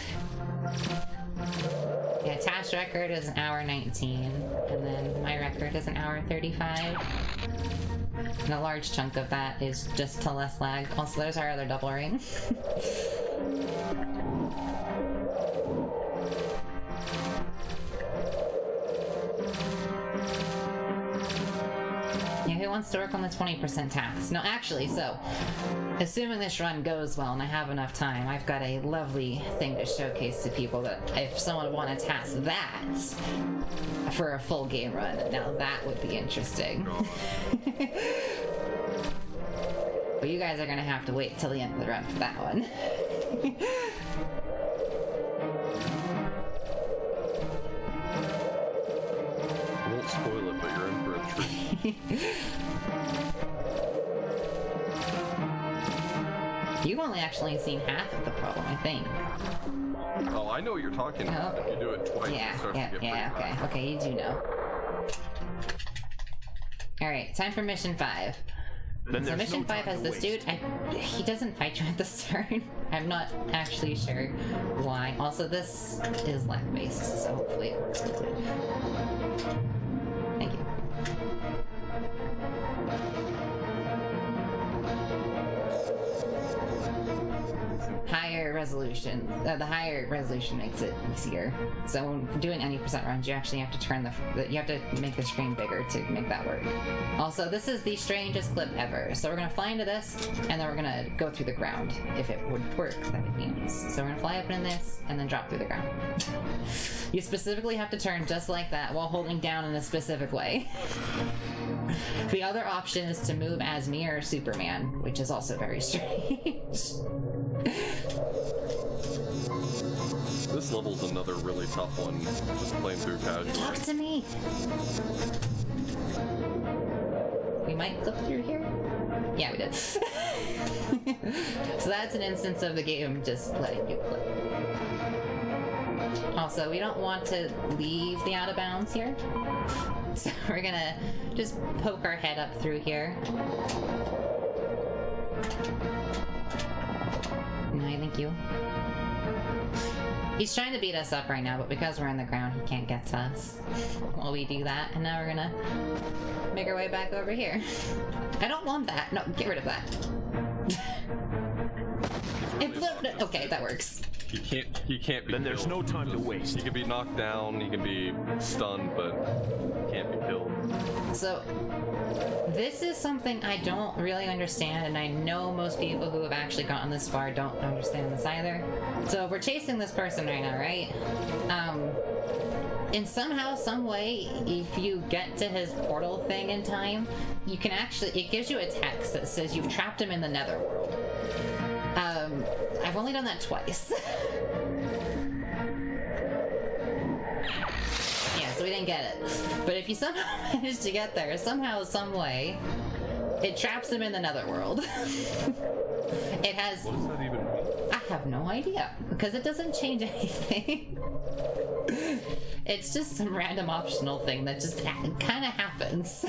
Yeah, task record is 1 hour 19, and then my record is 1 hour 35. And a large chunk of that is just to less lag. Also, there's our other double ring. Yeah, who wants to work on the 20% task? No, actually, so, assuming this run goes well and I have enough time, I've got a lovely thing to showcase to people that if someone wanted to task that for a full game run, now that would be interesting. But you guys are gonna have to wait till the end of the run for that one. I won't spoil it, but you're in for a treat. You've only actually seen half of the problem, I think. Oh, I know what you're talking about. If you do it twice, it starts to get pretty high. Okay, you do know. Alright, time for mission 5. So mission 5 has this dude. He doesn't fight you at the start. I'm not actually sure why. Also, this is lag-based, so hopefully it works with it. Thank you. Higher resolution, the higher resolution makes it easier. So when doing any percent runs, you actually have to turn you have to make the screen bigger to make that work. Also, this is the strangest clip ever. So we're gonna fly into this, and then we're gonna go through the ground. If it would work, that would be nice. So we're gonna fly up in this, and then drop through the ground. You specifically have to turn just like that while holding down in a specific way. The other option is to move as me or Superman, which is also very strange. This level's another really tough one, just playing through casually. Talk to me! We might clip through here? Yeah, we did. So that's an instance of the game just letting you clip. Also, we don't want to leave the out of bounds here. So we're gonna just poke our head up through here. No, thank you. He's trying to beat us up right now, but because we're in the ground, he can't get to us while we do that. And now we're gonna make our way back over here. I don't want that. No, get rid of that. Okay, that works. He can't be Then there's killed. no time to waste. He can be knocked down, he can be stunned, but he can't be killed. So, this is something I don't really understand, and I know most people who have actually gotten this far don't understand this either. So we're chasing this person right now, right? In somehow, some way, if you get to his portal thing in time, you can actually, it gives you a text that says you've trapped him in the netherworld. I've only done that twice. Yeah, so we didn't get it. But if you somehow manage to get there, somehow, some way, it traps him in the netherworld. It has... What does that even mean? I have no idea, because it doesn't change anything. It's just some random optional thing that just kind of happens.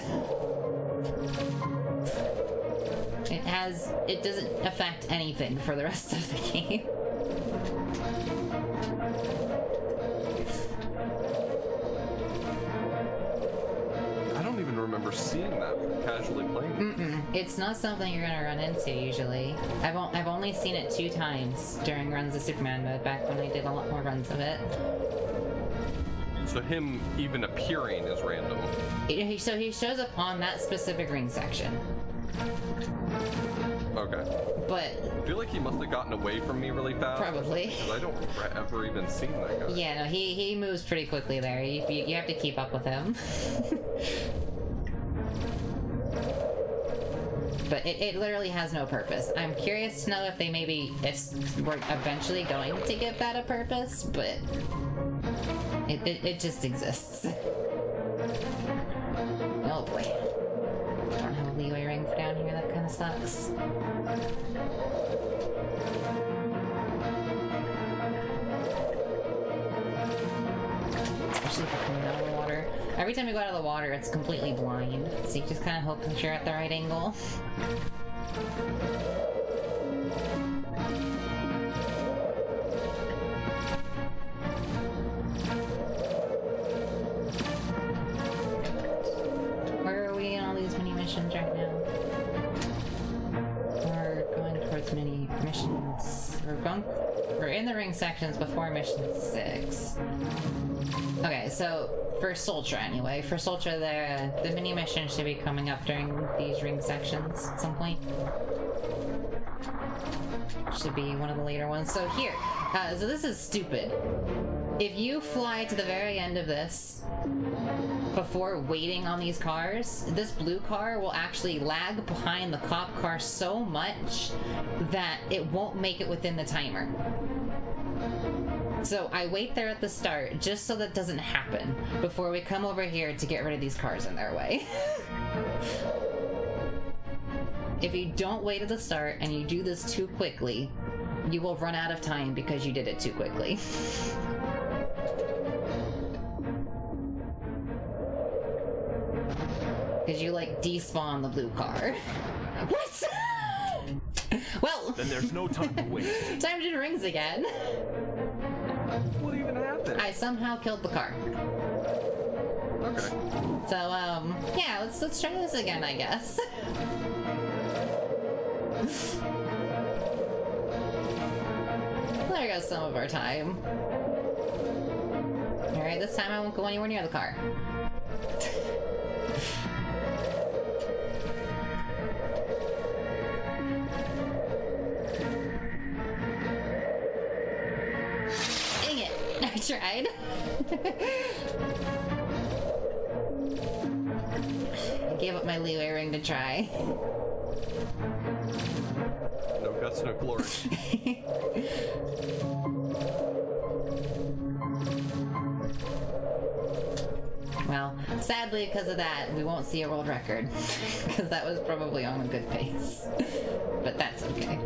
It doesn't affect anything for the rest of the game. I don't even remember seeing that casually playing. It's not something you're gonna run into usually. I've only seen it 2 times during runs of Superman mode, back when I did a lot more runs of it. So him even appearing is random. So he shows up on that specific ring section. Okay. But I feel like he must have gotten away from me really fast. probably. Because I don't ever even seen that guy. Yeah, no, he moves pretty quickly there. You have to keep up with him. But it literally has no purpose. I'm curious to know if they we're eventually going to give that a purpose, but it just exists. Oh boy. I don't have a leeway ring down here, that kind of sucks. Especially if you're coming out of the water. Every time you go out of the water, it's completely blind, so you just kind of hope that you're at the right angle. Where are we in all these mini missions right now? We're going towards mini missions. We're in the ring sections before mission 6. Okay, so for Sultra anyway. For Sultra, the mini mission should be coming up during these ring sections at some point. Should be one of the later ones. So here, so this is stupid. If you fly to the very end of this before waiting on these cars, this blue car will actually lag behind the cop car so much that it won't make it within the timer. So I wait there at the start just so that doesn't happen before we come over here to get rid of these cars in their way. If you don't wait at the start and you do this too quickly, you will run out of time because you did it too quickly. Because you like despawn the blue car. What? Well, Then there's no time to waste. time to do rings again. What even happened? I somehow killed the car. Okay. So, yeah, let's try this again, I guess. There goes some of our time. Alright, this time I won't go anywhere near the car. Dang it! I tried. I gave up my leeway ring to try. No guts, no glory. Well, sadly, because of that, we won't see a world record. Because that was probably on a good pace. But that's okay.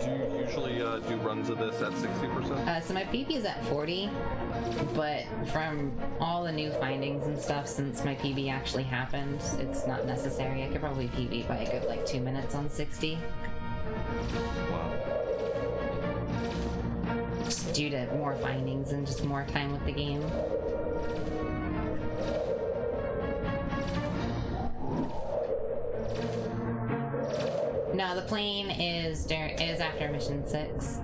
Do you usually do runs of this at 60%? So my PB is at 40, but from all the new findings and stuff since my PB actually happened, it's not necessary. I could probably PB by a good, like, 2 minutes on 60. Wow. Just due to more findings and just more time with the game. No, the plane is after mission 6.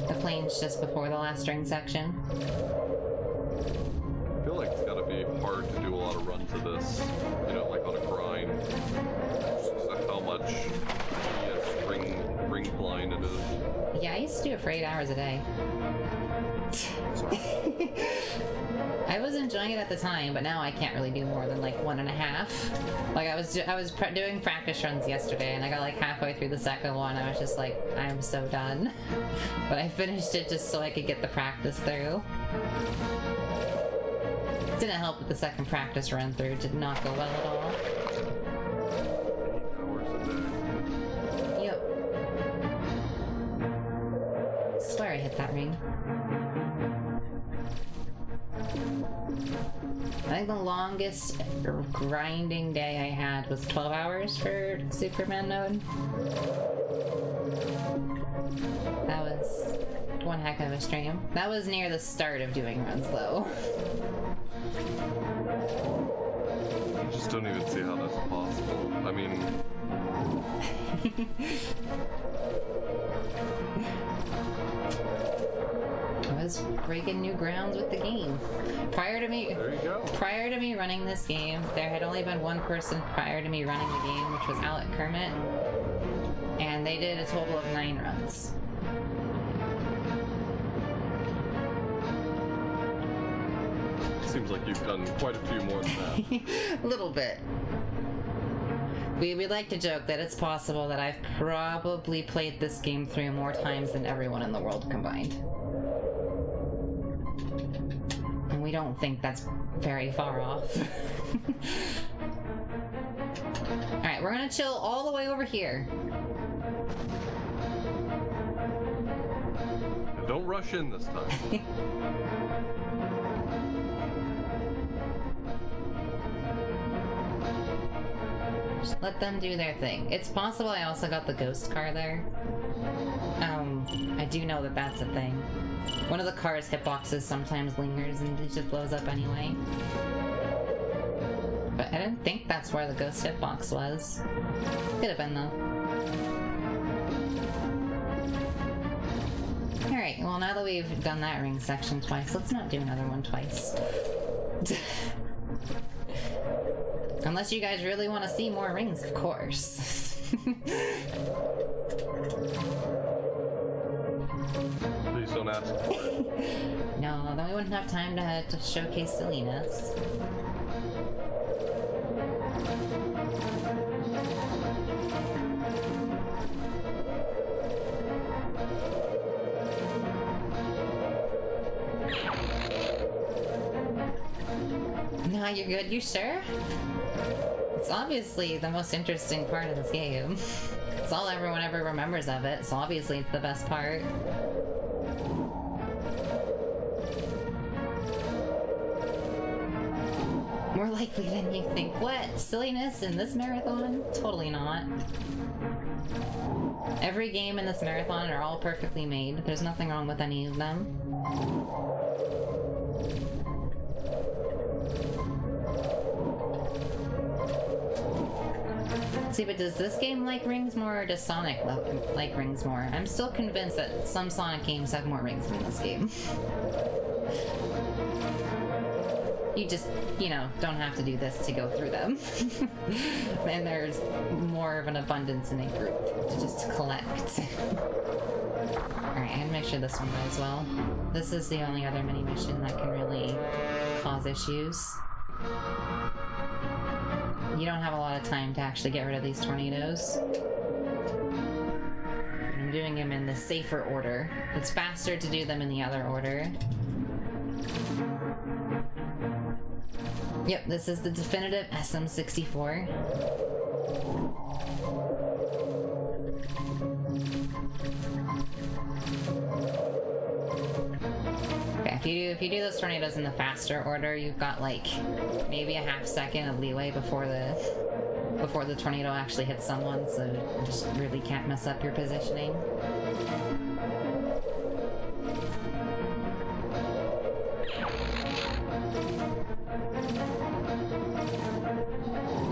The plane's just before the last ring section. I feel like it's gotta be hard to do a lot of runs of this, you know, like on a grind. Just how much ring blind it is. Yeah, I used to do it for 8 hours a day. I was enjoying it at the time, but now I can't really do more than like 1.5. Like I was doing practice runs yesterday, and I got like halfway through the second one. I was just like, I'm so done. But I finished it just so I could get the practice through. Didn't help with the second practice run through. Did not go well at all. 8 hours a day. Yep. I swear I hit that ring. I think the longest grinding day I had was 12 hours for Superman mode. That was one heck of a stream. That was near the start of doing runs, though. I just don't even see how that's possible. I mean... I was breaking new grounds with the game. Prior to me running this game, there had only been one person prior to me running the game, which was Alec Kermit, and they did a total of 9 runs. Seems like you've done quite a few more than that. A little bit. We like to joke that it's possible that I've probably played this game 3 more times than everyone in the world combined. And we don't think that's very far off. Alright, we're gonna chill all the way over here. Don't rush in this time. Just let them do their thing. It's possible I also got the ghost car there. I do know that that's a thing. One of the car's hitboxes sometimes lingers and it just blows up anyway. But I didn't think that's where the ghost hitbox was. Could have been though. Alright, well now that we've done that ring section twice, let's not do another one twice. Unless you guys really want to see more rings, of course. Please don't ask for it. No, then we wouldn't have time to showcase silliness. No, you're good. You sure? It's obviously the most interesting part of this game. It's all everyone ever remembers of it, so obviously it's the best part. More likely than you think. What? Silliness in this marathon? Totally not. Every game in this marathon are all perfectly made. There's nothing wrong with any of them. See, but does this game like rings more, or does Sonic like rings more? I'm still convinced that some Sonic games have more rings than this game. You just, you know, don't have to do this to go through them. And there's more of an abundance in a group to just collect. Alright, I'm gonna make sure this one goes well. This is the only other mini mission that can really cause issues. You don't have a lot of time to actually get rid of these tornadoes. I'm doing them in the safer order. It's faster to do them in the other order. Yep, this is the definitive SM64. Okay, if you do those tornadoes in the faster order, you've got like maybe a half second of leeway before the tornado actually hits someone, so you just really can't mess up your positioning.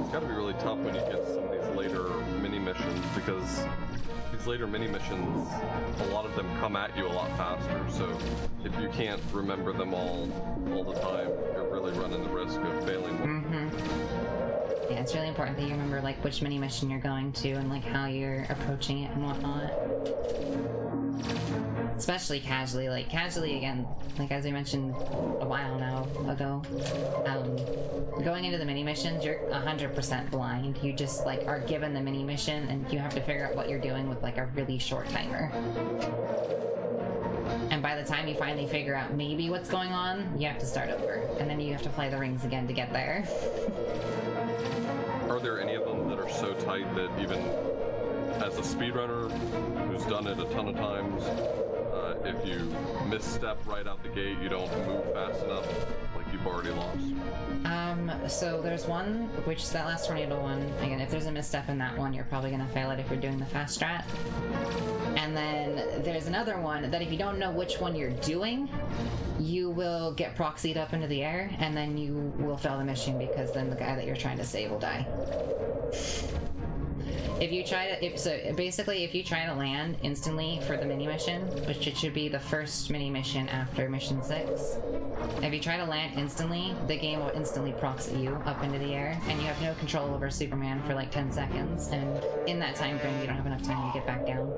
It's gotta be really tough when you get some of these later mini missions, because these later mini missions, a lot of them come at you a lot faster, so if you can't remember them all the time, you're really running the risk of failing them. Mm-hmm. Yeah, it's really important that you remember like which mini mission you're going to and like how you're approaching it and whatnot. Especially casually, like casually again, like as we mentioned a while now ago, going into the mini missions, you're 100% blind. You just like are given the mini mission and you have to figure out what you're doing with like a really short timer. And by the time you finally figure out maybe what's going on, you have to start over. And then you have to play the rings again to get there. Are there any of them that are so tight that even as a speedrunner who's done it a ton of times, if you misstep right out the gate, you don't move fast enough, like you've already lost? So there's one, which is that last tornado one. Again, if there's a misstep in that one, you're probably gonna fail it if you're doing the fast strat. And then there's another one that if you don't know which one you're doing, you will get proxied up into the air, and then you will fail the mission because then the guy that you're trying to save will die. If you try to, if you try to land instantly for the mini mission, which it should be the first mini mission after mission 6, if you try to land instantly, the game will instantly proxy you up into the air, and you have no control over Superman for like 10 seconds, and in that time frame, you don't have enough time to get back down.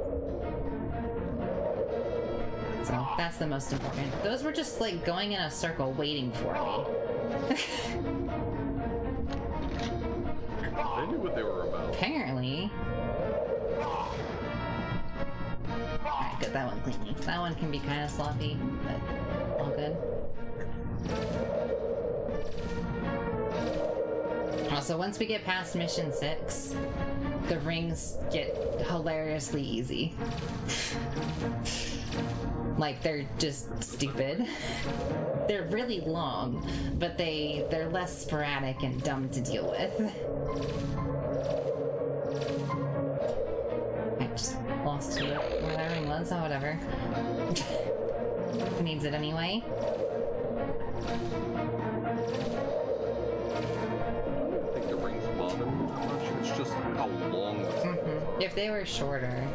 So that's the most important. Those were just like going in a circle waiting for me. They knew what they were about. Apparently. Alright, get that one cleanly. That one can be kind of sloppy, but all good. Also, once we get past mission 6, the rings get hilariously easy. Like, they're just stupid. They're really long, but they're less sporadic and dumb to deal with. I just lost to it where that ring was. Oh, whatever. Who needs it anyway? I think the rings bother me too much. It's just how long the seconds are. If they were shorter.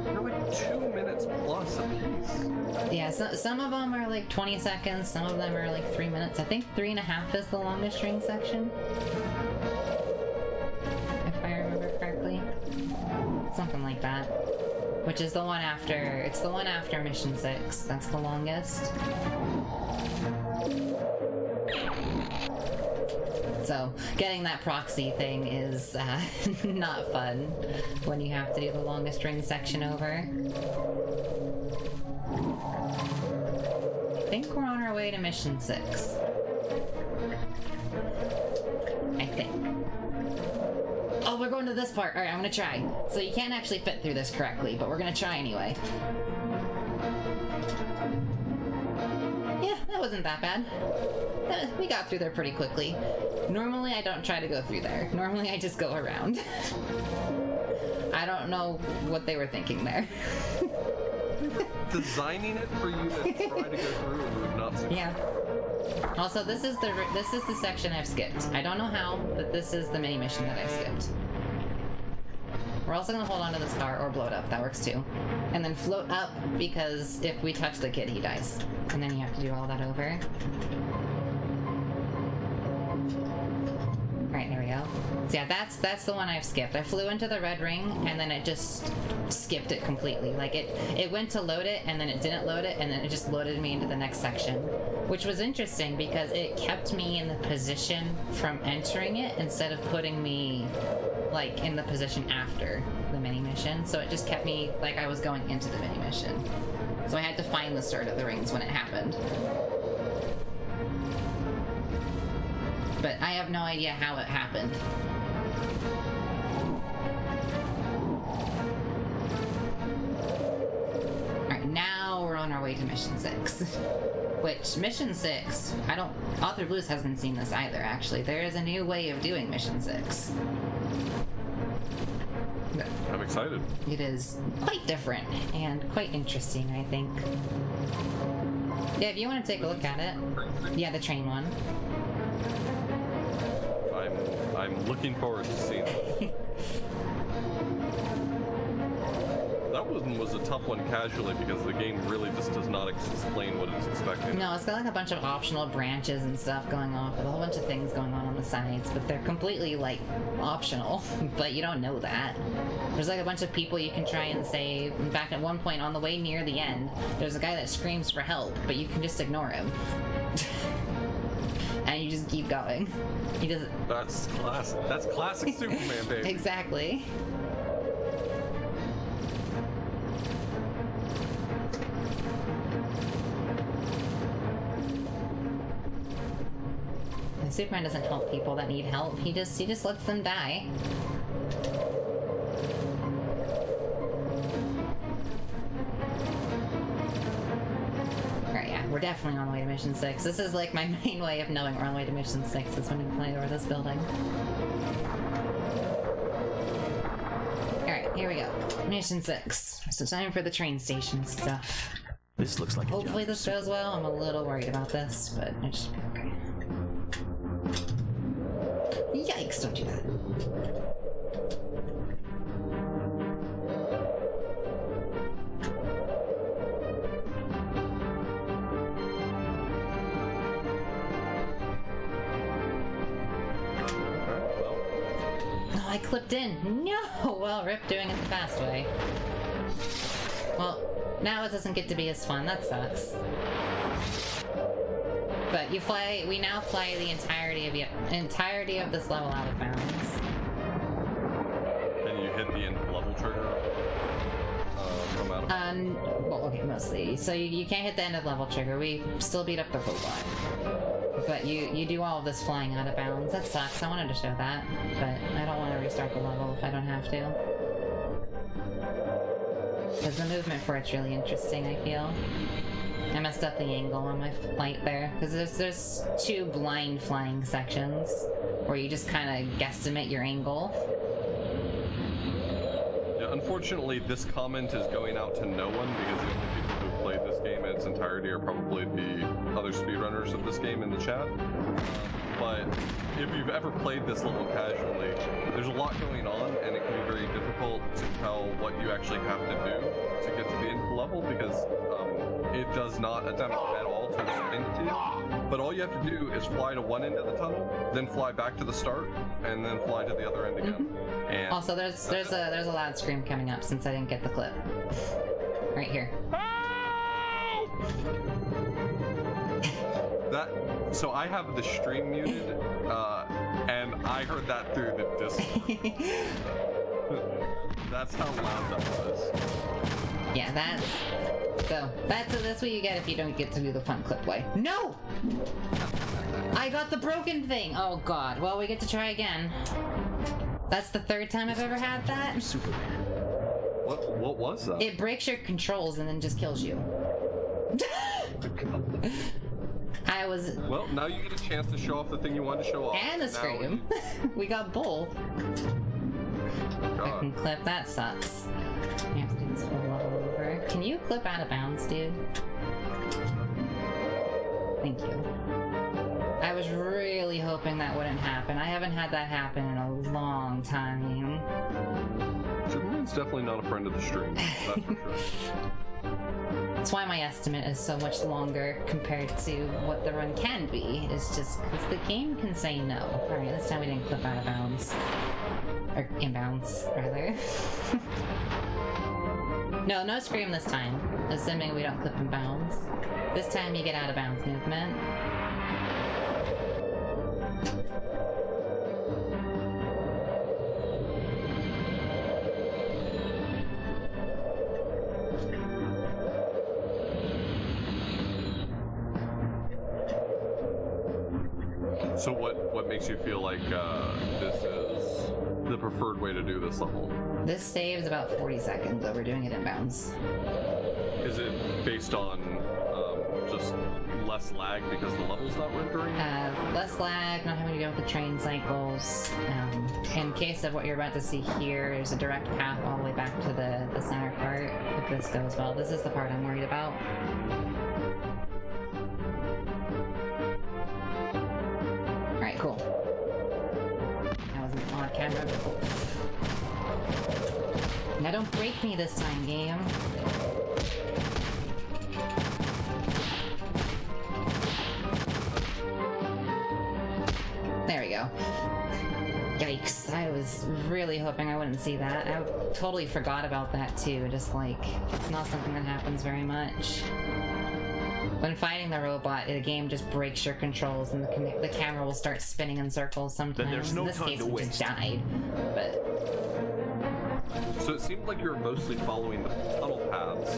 They're like 2 minutes plus a piece. Yeah, some of them are like 20 seconds, some of them are like 3 minutes. I think 3.5 is the longest ring section. If I remember correctly. Something like that. Which is the one after, it's the one after mission 6. That's the longest. So, getting that proxy thing is not fun when you have to do the longest ring section over. I think we're on our way to mission 6. I think. Oh, we're going to this part. Alright, I'm gonna try. So you can't actually fit through this correctly, but we're gonna try anyway. Yeah, that wasn't that bad. We got through there pretty quickly. Normally I don't try to go through there. Normally I just go around. I don't know what they were thinking there. designing it for you to try to go through and would not succeed. Yeah. Also, this is the section I've skipped. I don't know how, but this is the mini mission that I've skipped. We're also gonna hold on to this car or blow it up. That works too. And then float up because if we touch the kid, he dies. And then you have to do all that over. Alright, there we go. So yeah, that's the one I've skipped. I flew into the red ring and then it just skipped it completely. Like it went to load it and then it didn't load it and then it just loaded me into the next section. Which was interesting because it kept me in the position from entering it instead of putting me like in the position after the mini mission. So it just kept me like I was going into the mini mission. So I had to find the start of the rings when it happened. But I have no idea how it happened. Alright, now we're on our way to mission 6. Which, mission 6, Author Blues hasn't seen this either, actually. There is a new way of doing mission 6. I'm excited. It is quite different and quite interesting, I think. Yeah, if you want to take a look at it. Yeah, the train one. I'm looking forward to seeing it. That one was a tough one casually because the game really just does not explain what it's expecting. No, it's got like a bunch of optional branches and stuff going off with a whole bunch of things going on the sides, but they're completely like optional, but you don't know that. There's like a bunch of people you can try and save. In fact, at one point on the way near the end, there's a guy that screams for help, but you can just ignore him. And you just keep going. He doesn't... That's classic Superman, baby. Exactly. And Superman doesn't help people that need help. He just lets them die. We're definitely on the way to mission 6. This is like my main way of knowing we're on the way to mission 6 is when you fly over this building. Alright, here we go. Mission 6. So time for the train station stuff. This looks like hopefully this goes well. I'm a little worried about this, but it should be okay. Yikes, don't do that. I clipped in. No! Well, rip doing it the fast way. Well, now it doesn't get to be as fun. That sucks. But we now fly the entirety of this level out of bounds. And you hit the end level trigger from out of bounds? Well, okay, mostly. So you can't hit the end of level trigger. We still beat up the robot. But you do all of this flying out of bounds. That sucks. I wanted to show that, but I don't want to restart the level if I don't have to. Because the movement for it's really interesting, I feel. I messed up the angle on my flight there. Because there's 2 blind flying sections where you just kind of guesstimate your angle. Yeah, unfortunately, this comment is going out to no one because the only people who played this game in its entirety are probably the other speedrunners of this game in the chat. But if you've ever played this level casually, there's a lot going on and it can be very difficult to tell what you actually have to do to get to the end of the level because it does not attempt at all to explain it to you. But all you have to do is fly to one end of the tunnel, then fly back to the start, and then fly to the other end again. Mm-hmm. And also, there's a loud scream coming up since I didn't get the clip. Right here. So I have the stream muted, and I heard that through the Discord. That's how loud that was. Yeah, that's what you get if you don't get to do the fun clip way. No! I got the broken thing! Oh god. Well, we get to try again. That's the 3rd time I've ever had that. Superman. What was that? It breaks your controls and then just kills you. Well, now you get a chance to show off the thing you wanted to show off. And the scream. We got both. God. I can clip. That sucks. I have to do this whole level over. Can you clip out of bounds, dude? Thank you. I was really hoping that wouldn't happen. I haven't had that happen in a long time. Superman's definitely not a friend of the stream. That's for sure. That's why my estimate is so much longer compared to what the run can be. It's just because the game can say no. Alright, this time we didn't clip out of bounds. Or inbounds, rather. No, no scream this time. Assuming we don't clip in bounds. This time you get out of bounds movement. So what makes you feel like this is the preferred way to do this level? This saves about 40 seconds, though we're doing it in bounds. Is it based on just less lag because the level's not rendering? Less lag, not having to go with the train cycles. In case of what you're about to see here, there's a direct path all the way back to the center part, if this goes well. This is the part I'm worried about. Alright, cool. That wasn't on camera, but cool. Now don't break me this time, game. There we go. Yikes, I was really hoping I wouldn't see that. I totally forgot about that too, just like, it's not something that happens very much. When fighting the robot, the game just breaks your controls and the camera will start spinning in circles sometimes. Then there's no in this time case, to it waste. just died. But So it seemed like you were mostly following the tunnel paths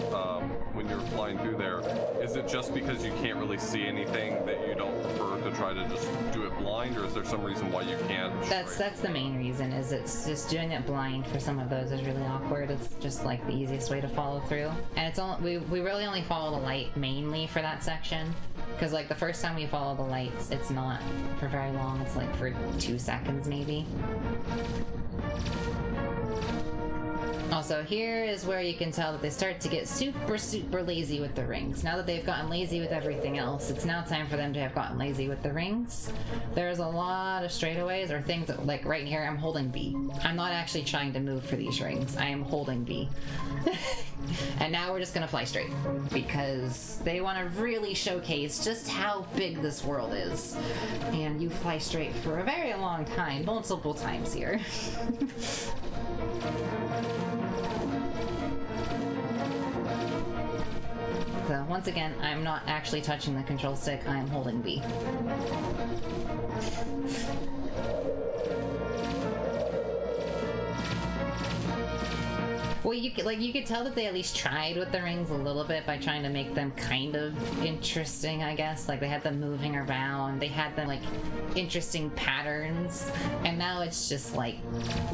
when you were flying through there. Is it just because you can't really see anything that you don't prefer to try to just do it blind, or is there some reason why you can't? that's the main reason, is it's just doing it blind for some of those is really awkward. It's just like the easiest way to follow through. And it's only, we really only follow the light mainly for that section. Because like the first time we follow the lights, it's not for very long, it's like for 2 seconds maybe. Also, here is where you can tell that they start to get super lazy with the rings. Now that they've gotten lazy with everything else, it's now time for them to have gotten lazy with the rings. There's a lot of straightaways or things that, like right here, I'm holding B. I'm not actually trying to move for these rings. I am holding B. And now we're just gonna fly straight because they want to really showcase just how big this world is. And you fly straight for a very long time, multiple times here. So once again, I'm not actually touching the control stick, I'm holding B. Well, you could tell that they at least tried with the rings a little bit by trying to make them kind of interesting, I guess. Like they had them moving around, they had them like interesting patterns, and now it's just like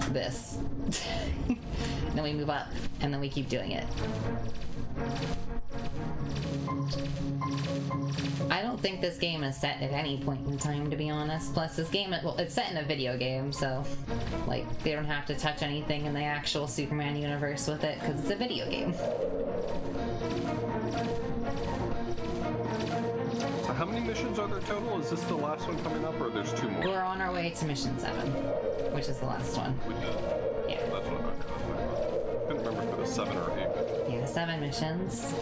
this. Then we move up, and then we keep doing it. I don't think this game is set at any point in time, to be honest. Plus, this game, well, it's set in a video game, so, like, they don't have to touch anything in the actual Superman universe with it, because it's a video game. So how many missions are there total? Is this the last one coming up, or there's 2 more? We're on our way to mission 7, which is the last one. Which is, Yeah. that's what I couldn't remember if it was 7 or 8. Yeah, 7 missions.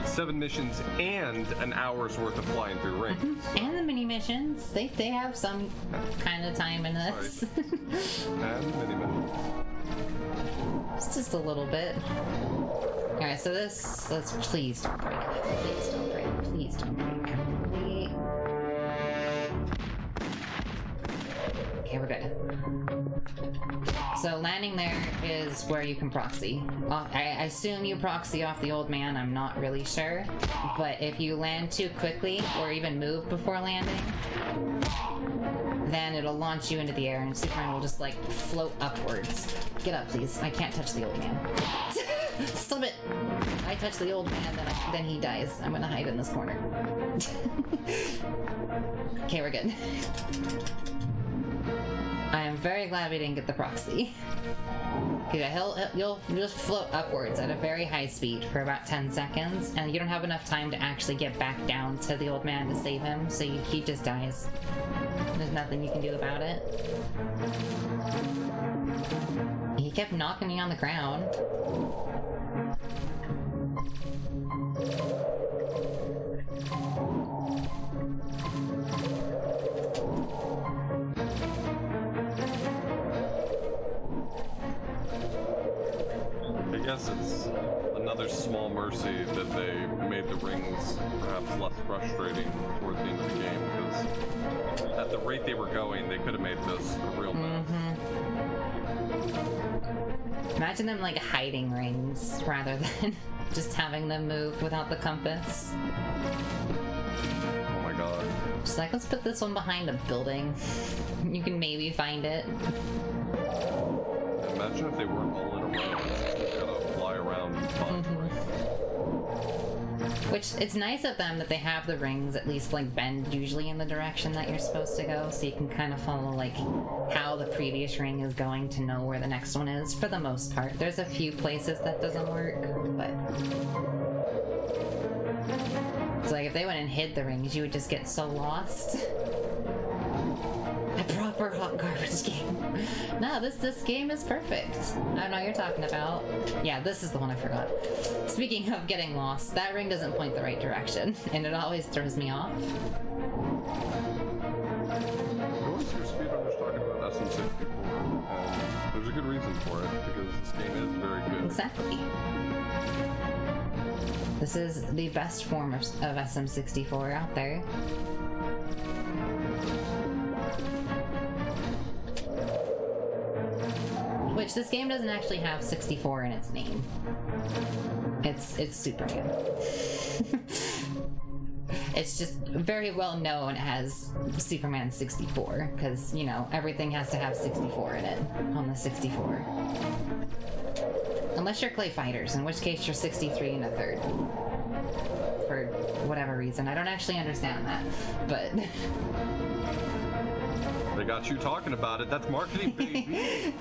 7 missions and an hour's worth of flying through rings. And the mini missions. They have some kind of time in this. And mini missions. It's just a little bit. Alright, so this, let's, please don't break. Please don't break. Please don't break. Okay, we're good. So landing there is where you can proxy. I assume you proxy off the old man, I'm not really sure. But if you land too quickly, or even move before landing, then it'll launch you into the air and Superman will just like float upwards. Get up, please. I can't touch the old man. Stop it! I touch the old man, then he dies. I'm gonna hide in this corner. Okay, we're good. I am very glad we didn't get the proxy. Yeah, you'll just float upwards at a very high speed for about 10 seconds, and you don't have enough time to actually get back down to the old man to save him, so he just dies. There's nothing you can do about it. He kept knocking me on the ground. I guess it's another small mercy that they made the rings perhaps less frustrating toward the end of the game, because at the rate they were going, they could have made this a real mess. Imagine them like hiding rings rather than just having them move without the compass. Oh my god. Just like, let's put this one behind a building. You can maybe find it. Imagine if they weren't all in a row. You gotta fly around and find the ring. Which, it's nice of them that they have the rings at least like bend usually in the direction that you're supposed to go, so you can kind of follow like how the previous ring is going to know where the next one is for the most part. There's a few places that doesn't work, but it's like if they went and hid the rings, you would just get so lost. A proper hot garbage game. No, this game is perfect. I don't know what you're talking about. Yeah, this is the one I forgot. Speaking of getting lost, that ring doesn't point the right direction, and it always throws me off. Most of your speedrunners talking about SM64. There's a good reason for it, because this game is very good. Exactly. This is the best form of SM64 out there. Which this game doesn't actually have 64 in its name. It's Superman. It's just very well known as Superman 64, because, you know, everything has to have 64 in it on the 64. Unless you're Clay Fighters, in which case you're 63 and a third. For whatever reason. I don't actually understand that, but... They got you talking about it. That's marketing, baby.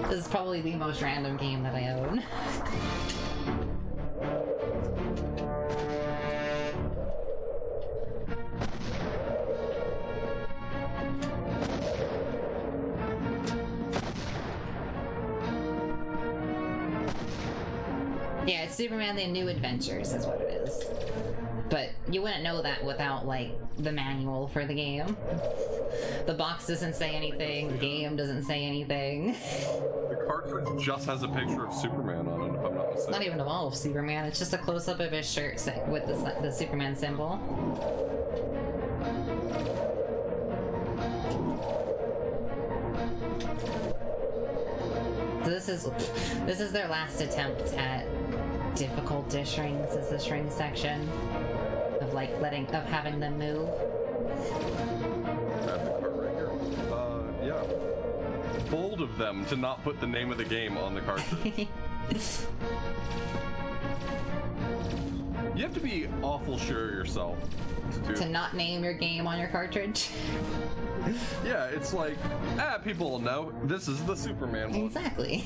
This is probably the most random game that I own. Yeah, it's Superman The New Adventures is what it is. But you wouldn't know that without, like, the manual for the game. The box doesn't say anything, the game doesn't say anything. The cartridge just has a picture of Superman on it, if I'm not mistaken. It's not even of all of Superman, it's just a close-up of his shirt with the Superman symbol. So this is their last attempt at difficult dish rings, is this ring section. Of like having them move. Grab the cart right here. Yeah. Bold of them to not put the name of the game on the cartridge. You have to be awful sure of yourself to not name your game on your cartridge. Yeah, it's like, people will know this is the Superman one. Exactly.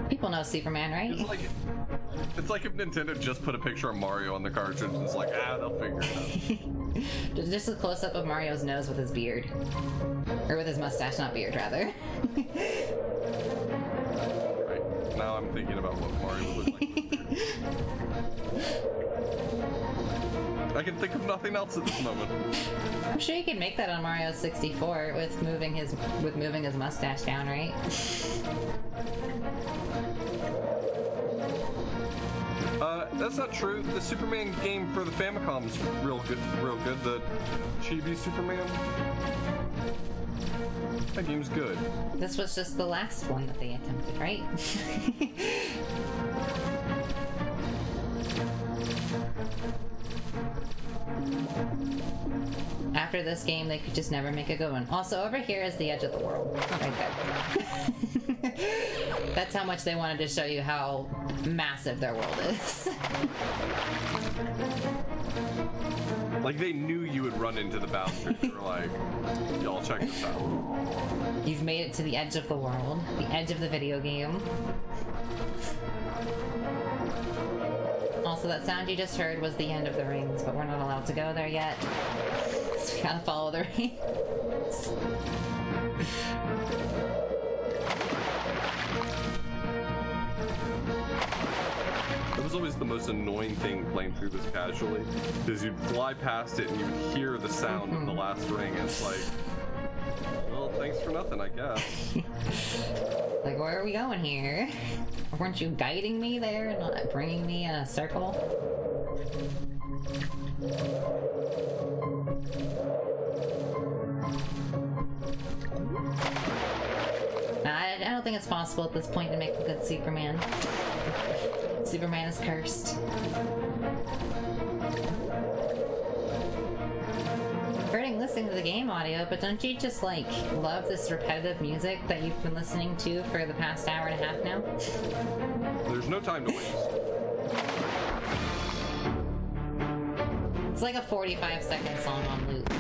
People know Superman, right? It's like if Nintendo just put a picture of Mario on the cartridge and it's like, they'll figure it out. Just a close-up of Mario's nose with his beard. Or with his mustache, not beard, rather. Right. Now I'm thinking about what Mario would look like. I can think of nothing else at this moment. I'm sure you can make that on Mario 64 with moving his mustache down, right? That's not true. The Superman game for the Famicom's real good. The Chibi Superman. That game's good. This was just the last one that they attempted, right? After this game, they could just never make a good one. Also, over here is the edge of the world. Right there. That's how much they wanted to show you how massive their world is. Like, they knew you would run into the boundary. They were like, y'all check this out. You've made it to the edge of the world, the edge of the video game. Also, that sound you just heard was the end of the rings, but we're not allowed to go there yet. So we gotta follow the rings. That was always the most annoying thing playing through this casually, is you'd fly past it and you would hear the sound of the last ring, and it's like, well, thanks for nothing, I guess. Like, where are we going here? Weren't you guiding me there and not bringing me in a circle? I don't think it's possible at this point to make a good Superman. Superman is cursed. Hurting listening to the game audio, but don't you just, like, love this repetitive music that you've been listening to for the past hour and a half now? There's no time to waste. It's like a 45-second song on loop.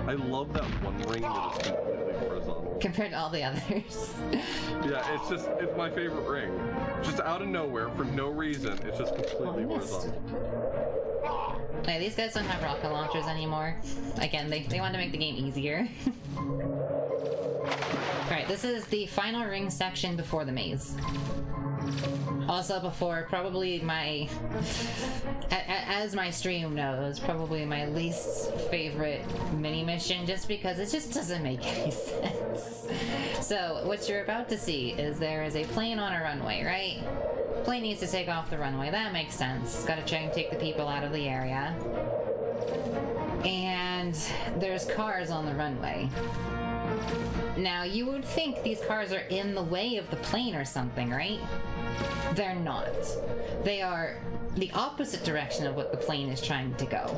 I love that one ring that is completely horizontal. Compared to all the others. Yeah, it's my favorite ring. Just out of nowhere, for no reason, it's just completely horizontal. Okay, these guys don't have rocket launchers anymore. Again, they want to make the game easier. Alright, this is the final ring section before the maze. Also before probably my... as my stream knows, probably my least favorite mini-mission, just because it just doesn't make any sense. So, what you're about to see is there is a plane on a runway, right? Plane needs to take off the runway. That makes sense. Gotta try and take the people out of the area. And there's cars on the runway. Now, you would think these cars are in the way of the plane or something, right? They're not. They are the opposite direction of what the plane is trying to go.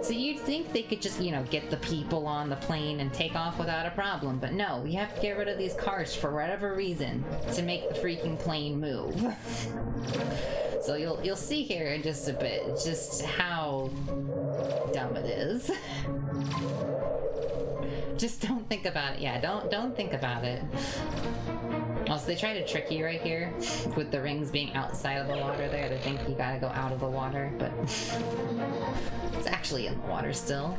So you'd think they could just, you know, get the people on the plane and take off without a problem, but no, you have to get rid of these cars for whatever reason to make the freaking plane move. So you'll see here in just a bit just how dumb it is. Just don't think about it. Yeah, don't think about it. Also, they try to trick you right here with the rings being outside of the water there to think you gotta go out of the water, but it's actually in the water still.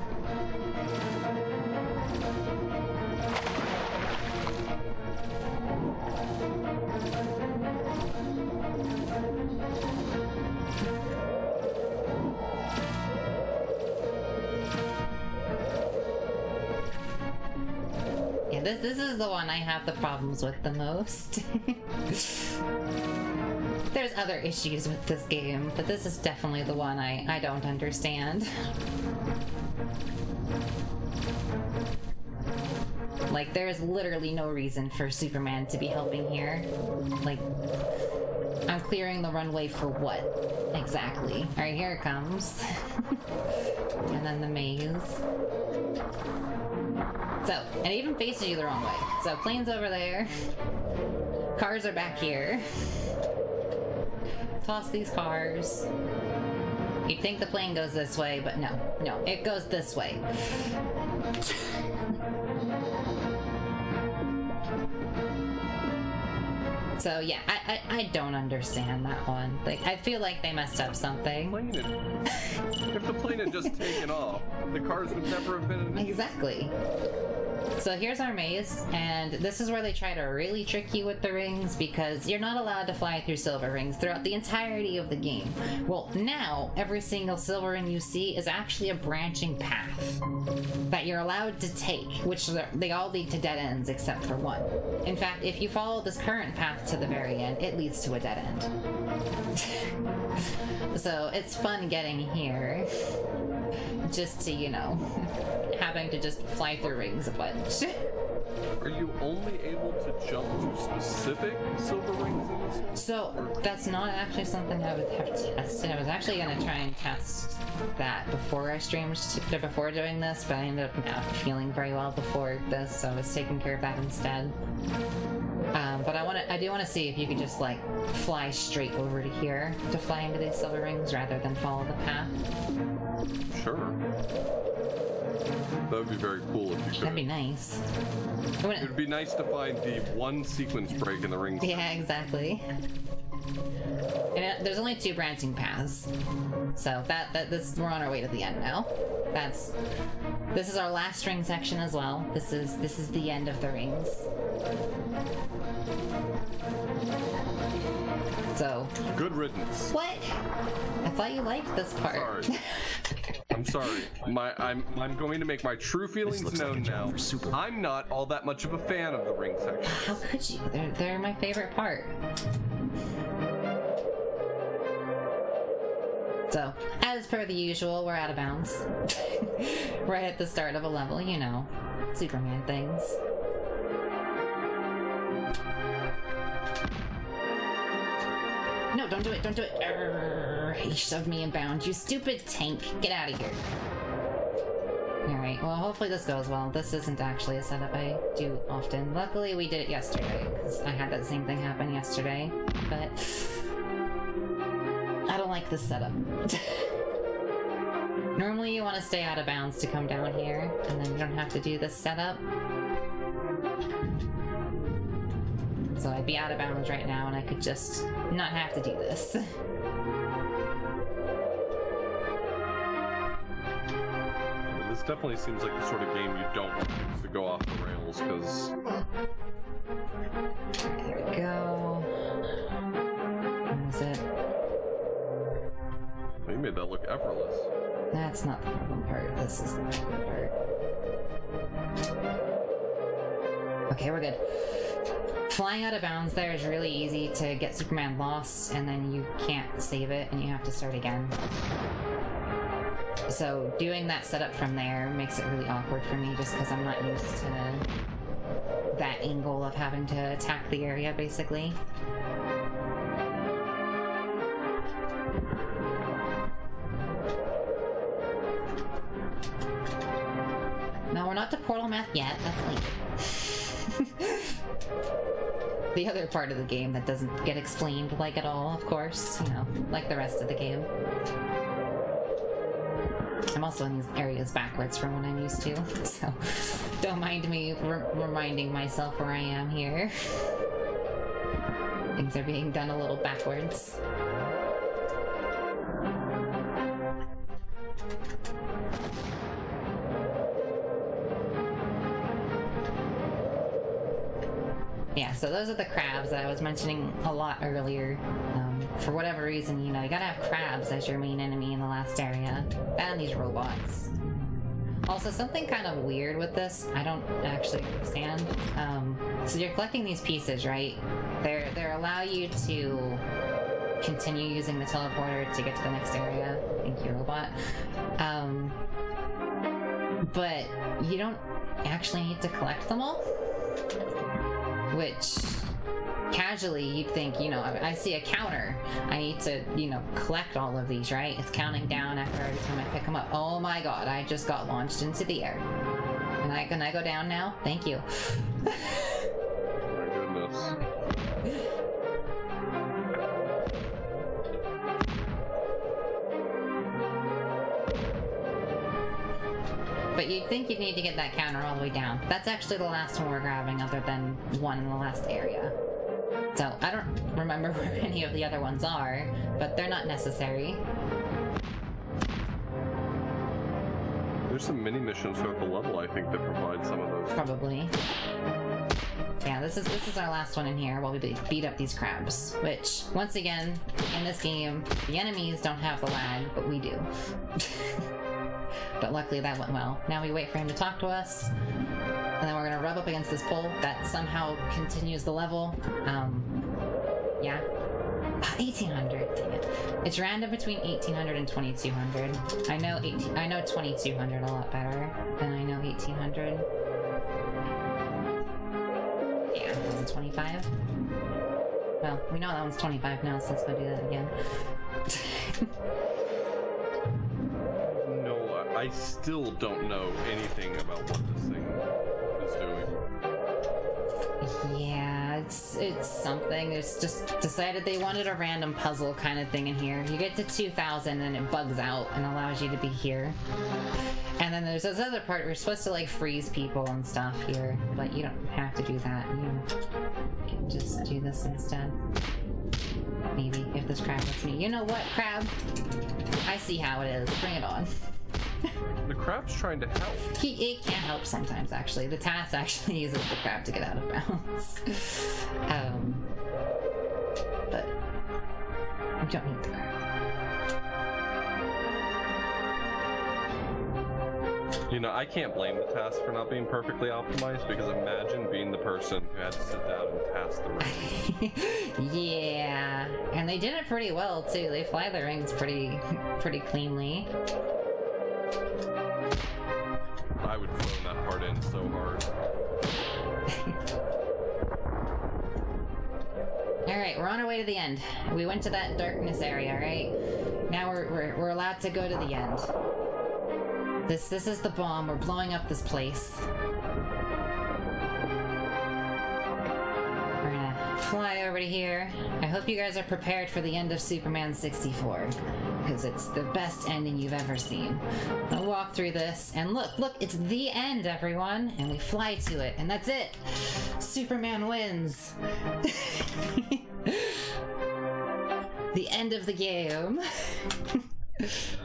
This is the one I have the problems with the most. There's other issues with this game, but this is definitely the one I don't understand. Like, there's literally no reason for Superman to be helping here. Like, I'm clearing the runway for what? Exactly. Alright, here it comes. And then the maze. So, and it even faces you the wrong way. So, plane's over there. Cars are back here. Toss these cars. You'd think the plane goes this way, but no. No, it goes this way. So, yeah, I don't understand that one. Like, I feel like they messed up something. If the plane had just taken off, the cars would never have been... Exactly. So here's our maze, and this is where they try to really trick you with the rings, because you're not allowed to fly through silver rings throughout the entirety of the game. Well, now, every single silver ring you see is actually a branching path that you're allowed to take, which they all lead to dead ends except for one. In fact, if you follow this current path to the very end, it leads to a dead end. So it's fun getting here, just to, you know, having to just fly through rings a bunch. Are you only able to jump to specific silver rings in this one? So, that's not actually something I would have tested. I was actually going to try and test that before I streamed, before doing this, but I ended up not feeling very well before this, so I was taking care of that instead. But I do want to see if you could just like fly straight over to here to fly into these silver rings rather than follow the path. Sure. That would be very cool if you could. That'd be nice. It would be nice to find the one sequence break in the rings. Yeah, exactly. And there's only 2 branching paths, so we're on our way to the end now. This is our last ring section as well. This is the end of the rings. So. Good riddance. What? I thought you liked this part. Sorry. I'm sorry. I'm going to make my true feelings known now. I'm not all that much of a fan of the ring section. How could you? They're my favorite part. So, as per the usual, we're out of bounds. Right at the start of a level, you know. Superman things. No, don't do it, don't do it. Arrgh, he shoved me in bounds, you stupid tank. Get out of here. Alright, well, hopefully this goes well. This isn't actually a setup I do often. Luckily, we did it yesterday, because I had that same thing happen yesterday. But I don't like this setup. Normally you want to stay out of bounds to come down here, and then you don't have to do this setup. So I'd be out of bounds right now, and I could just not have to do this. This definitely seems like the sort of game you don't want to go off the rails, because... There we go. Where is it? Well, you made that look effortless. That's not the problem part. This is the problem part. Okay, we're good. Flying out of bounds there is really easy to get Superman lost, and then you can't save it, and you have to start again. So doing that setup from there makes it really awkward for me, just because I'm not used to that angle of having to attack the area, basically. No, we're not to portal math yet. That's later. The other part of the game that doesn't get explained like at all, of course, you know, like the rest of the game. I'm also in these areas backwards from what I'm used to, so don't mind me reminding myself where I am here. Things are being done a little backwards. Yeah, so those are the crabs that I was mentioning a lot earlier. For whatever reason, you know, you gotta have crabs as your main enemy in the last area. And these robots. Also, something kind of weird with this, I don't actually understand. So you're collecting these pieces, right? They allow you to continue using the teleporter to get to the next area. Thank you, robot. But you don't actually need to collect them all. Which, casually, you'd think, you know, I see a counter. I need to, you know, collect all of these, right? It's counting down after every time I pick them up. Oh my god, I just got launched into the air. Can I go down now? Thank you. My goodness. But you'd think you'd need to get that counter all the way down. That's actually the last one we're grabbing, other than one in the last area. So, I don't remember where any of the other ones are, but they're not necessary. There's some mini missions throughout the level, I think, that provide some of those. Probably. Yeah, this is our last one in here while we beat up these crabs. Which, once again, in this game, the enemies don't have the lag, but we do. But luckily that went well. Now we wait for him to talk to us, and then we're gonna rub up against this pole that somehow continues the level. Yeah. 1800, dang it. It's random between 1800 and 2200. I know 2200 a lot better than I know 1800. Yeah, that one's 25. Well, we know that one's 25 now, so let's go do that again. I still don't know anything about what this thing is doing. Yeah, It's something. It's just decided they wanted a random puzzle kind of thing in here. You get to 2,000 and it bugs out and allows you to be here. And then there's this other part where you're supposed to like freeze people and stuff here, but you don't have to do that. You can just do this instead. Maybe, if this crab lets me. You know what, crab? I see how it is. Bring it on. The crab's trying to help. It can help sometimes, actually. The task actually uses the crab to get out of bounds. But we don't need the crab. You know, I can't blame the task for not being perfectly optimized, because imagine being the person who had to sit down and task the ring. Yeah, and they did it pretty well too. They fly the rings pretty cleanly. I would phone that part in so hard. Alright, we're on our way to the end. We went to that darkness area, right? Now we're allowed to go to the end. This is the bomb. We're blowing up this place. We're gonna fly over to here. I hope you guys are prepared for the end of Superman 64. Because it's the best ending you've ever seen. I'll walk through this, and look, it's the end, everyone! And we fly to it, and that's it! Superman wins! The end of the game.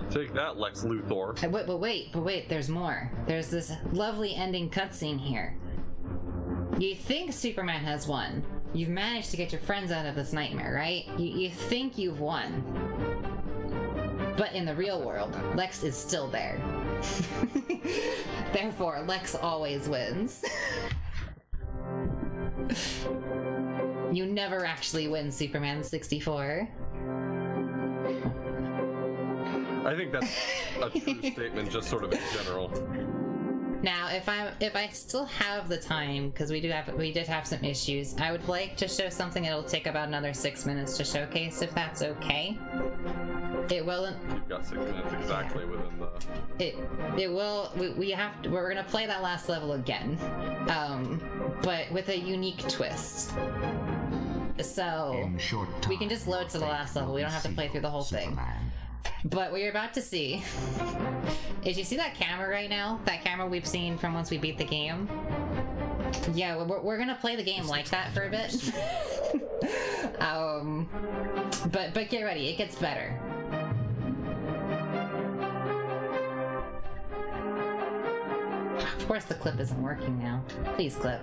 Take that, Lex Luthor. But wait, there's more. There's this lovely ending cutscene here. You think Superman has won. You've managed to get your friends out of this nightmare, right? You think you've won. But in the real world, Lex is still there. Therefore, Lex always wins. You never actually win Superman 64. I think that's a true statement, just sort of in general. Now, if I still have the time, because we did have some issues, I would like to show something that'll take about another 6 minutes to showcase, if that's okay. It will. You've got 6 minutes exactly within the. It will. We're gonna play that last level again, but with a unique twist. So we can just load to the last level. We don't have to play through the whole thing. But what you're about to see is, you see that camera right now? That camera we've seen from once we beat the game? Yeah, we're gonna play the game like that for a bit. But get ready, it gets better. Of course the clip isn't working now. Please, clip.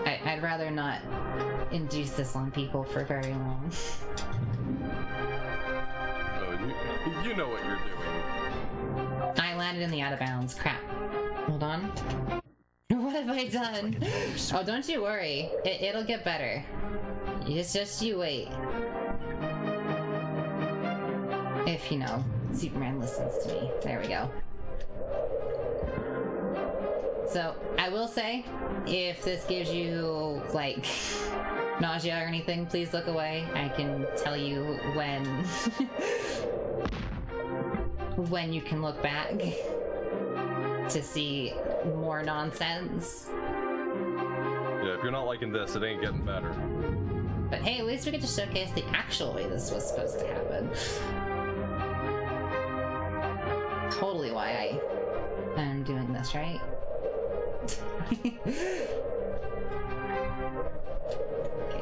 I'd rather not induce this on people for very long. You know what you're doing. I landed in the out of bounds. Crap. Hold on. What have I done? Oh, don't you worry. It'll get better. It's just you wait. If, you know, Superman listens to me. There we go. So, I will say, if this gives you, like, nausea or anything, please look away. I can tell you when... when you can look back to see more nonsense. Yeah, if you're not liking this, it ain't getting better. But hey, at least we get to showcase the actual way this was supposed to happen. Totally why I am doing this, right? Okay,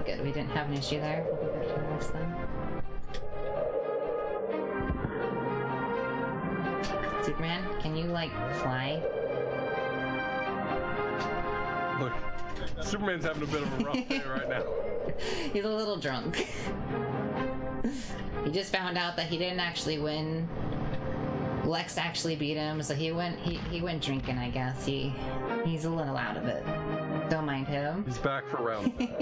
good. We didn't have an issue there. We'll be good for this then. Superman, can you, like, fly? Look, Superman's having a bit of a rough day right now. He's a little drunk. He just found out that he didn't actually win. Lex actually beat him, so he went drinking, I guess. He's a little out of it. Don't mind him. He's back for round 5.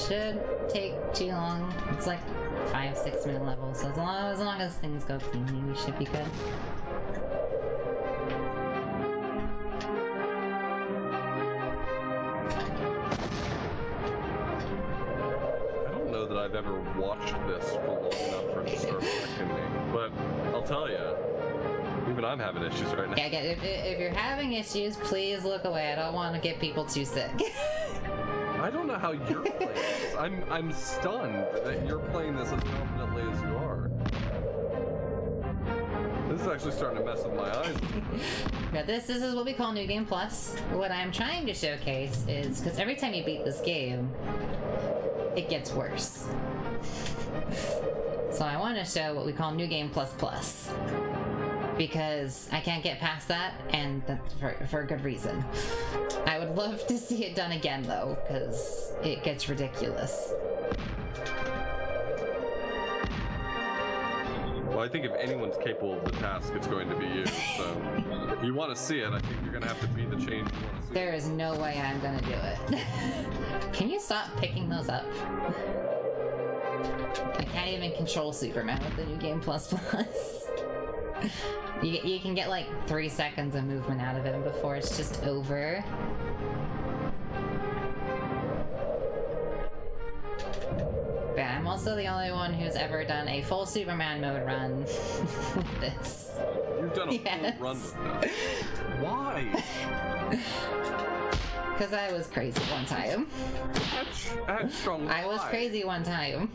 Should take too long. It's like 5-6 minute levels, so as long as things go cleanly, we should be good. I've ever watched this for long enough for it to start affecting me. But I'll tell you, even I'm having issues right now. Yeah, again, if you're having issues, please look away. I don't want to get people too sick. I don't know how you're playing this. I'm stunned that you're playing this as confidently as you are. This is actually starting to mess with my eyes. Now this is what we call New Game Plus. What I'm trying to showcase is, because every time you beat this game, it gets worse. So I want to show what we call New Game Plus Plus. Because I can't get past that, and that's for a good reason. I would love to see it done again, though, because it gets ridiculous. Well, I think if anyone's capable of the task, it's going to be you. So, if you want to see it, I think you're going to have to be the change you want to see. There is no way I'm going to do it. Can you stop picking those up? I can't even control Superman with the New Game Plus Plus. You can get like 3 seconds of movement out of him before it's just over. But I'm also the only one who's ever done a full Superman mode run with this. You've done a full run with this. Why? Because I was crazy one time. I was crazy one time.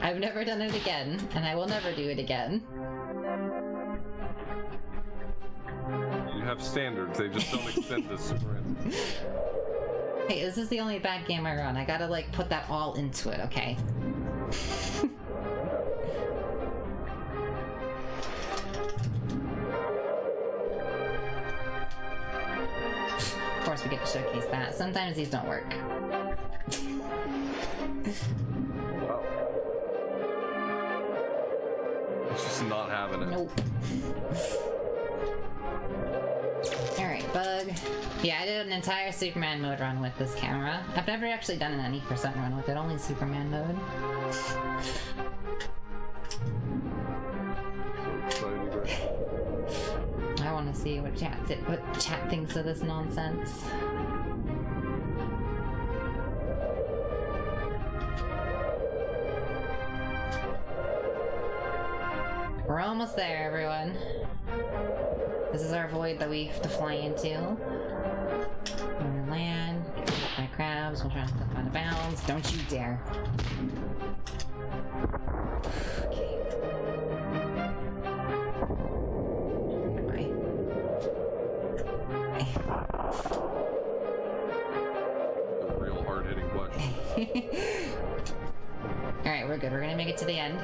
I've never done it again, and I will never do it again. You have standards, they just don't extend to Superman. Hey, this is the only bad game I run. I gotta, like, put that all into it, okay? Of course we get to showcase that. Sometimes these don't work. Wow. It's just not having it. Nope. Alright, bug. Yeah, I did an entire Superman mode run with this camera. I've never actually done an any % run with it, only Superman mode. I want to see what chat thinks of this nonsense. We're almost there, everyone. This is our void that we have to fly into. We're gonna land, get hit by crabs, we'll try to flip out of bounds. Don't you dare. Okay. Bye. A real hard-hitting question. Alright, we're good. We're gonna make it to the end.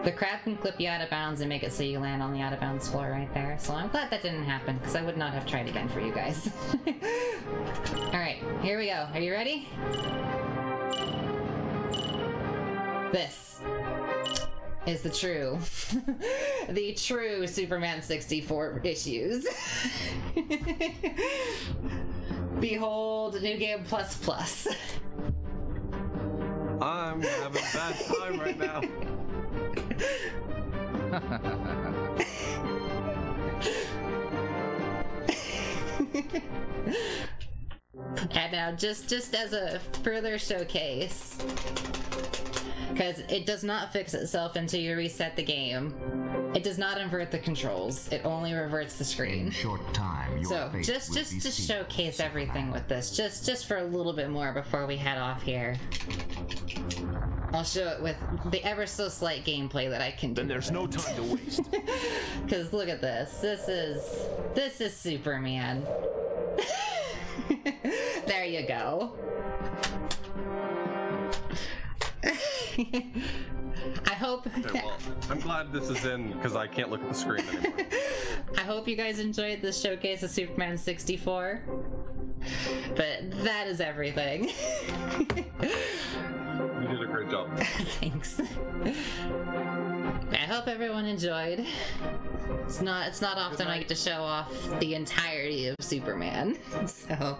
The crab can clip you out of bounds and make it so you land on the out of bounds floor right there. So I'm glad that didn't happen, because I would not have tried again for you guys. Alright, here we go. Are you ready? This is the true Superman 64 issues. Behold, New Game Plus Plus. I'm having a bad time right now. And now, just as a further showcase, because it does not fix itself until you reset the game. It does not invert the controls. It only reverts the screen. In short time, your So fate just will be to sealed. showcase everything with this, just for a little bit more before we head off here. I'll show it with the ever so slight gameplay that I can do. Then there's no time to waste. Because look at this. This is Superman. There you go. I hope. Okay, well, I'm glad this is in because I can't look at the screen anymore. I hope you guys enjoyed this showcase of Superman 64. But that is everything. You did a great job. Thanks. I hope everyone enjoyed. It's not often I get to show off the entirety of Superman. So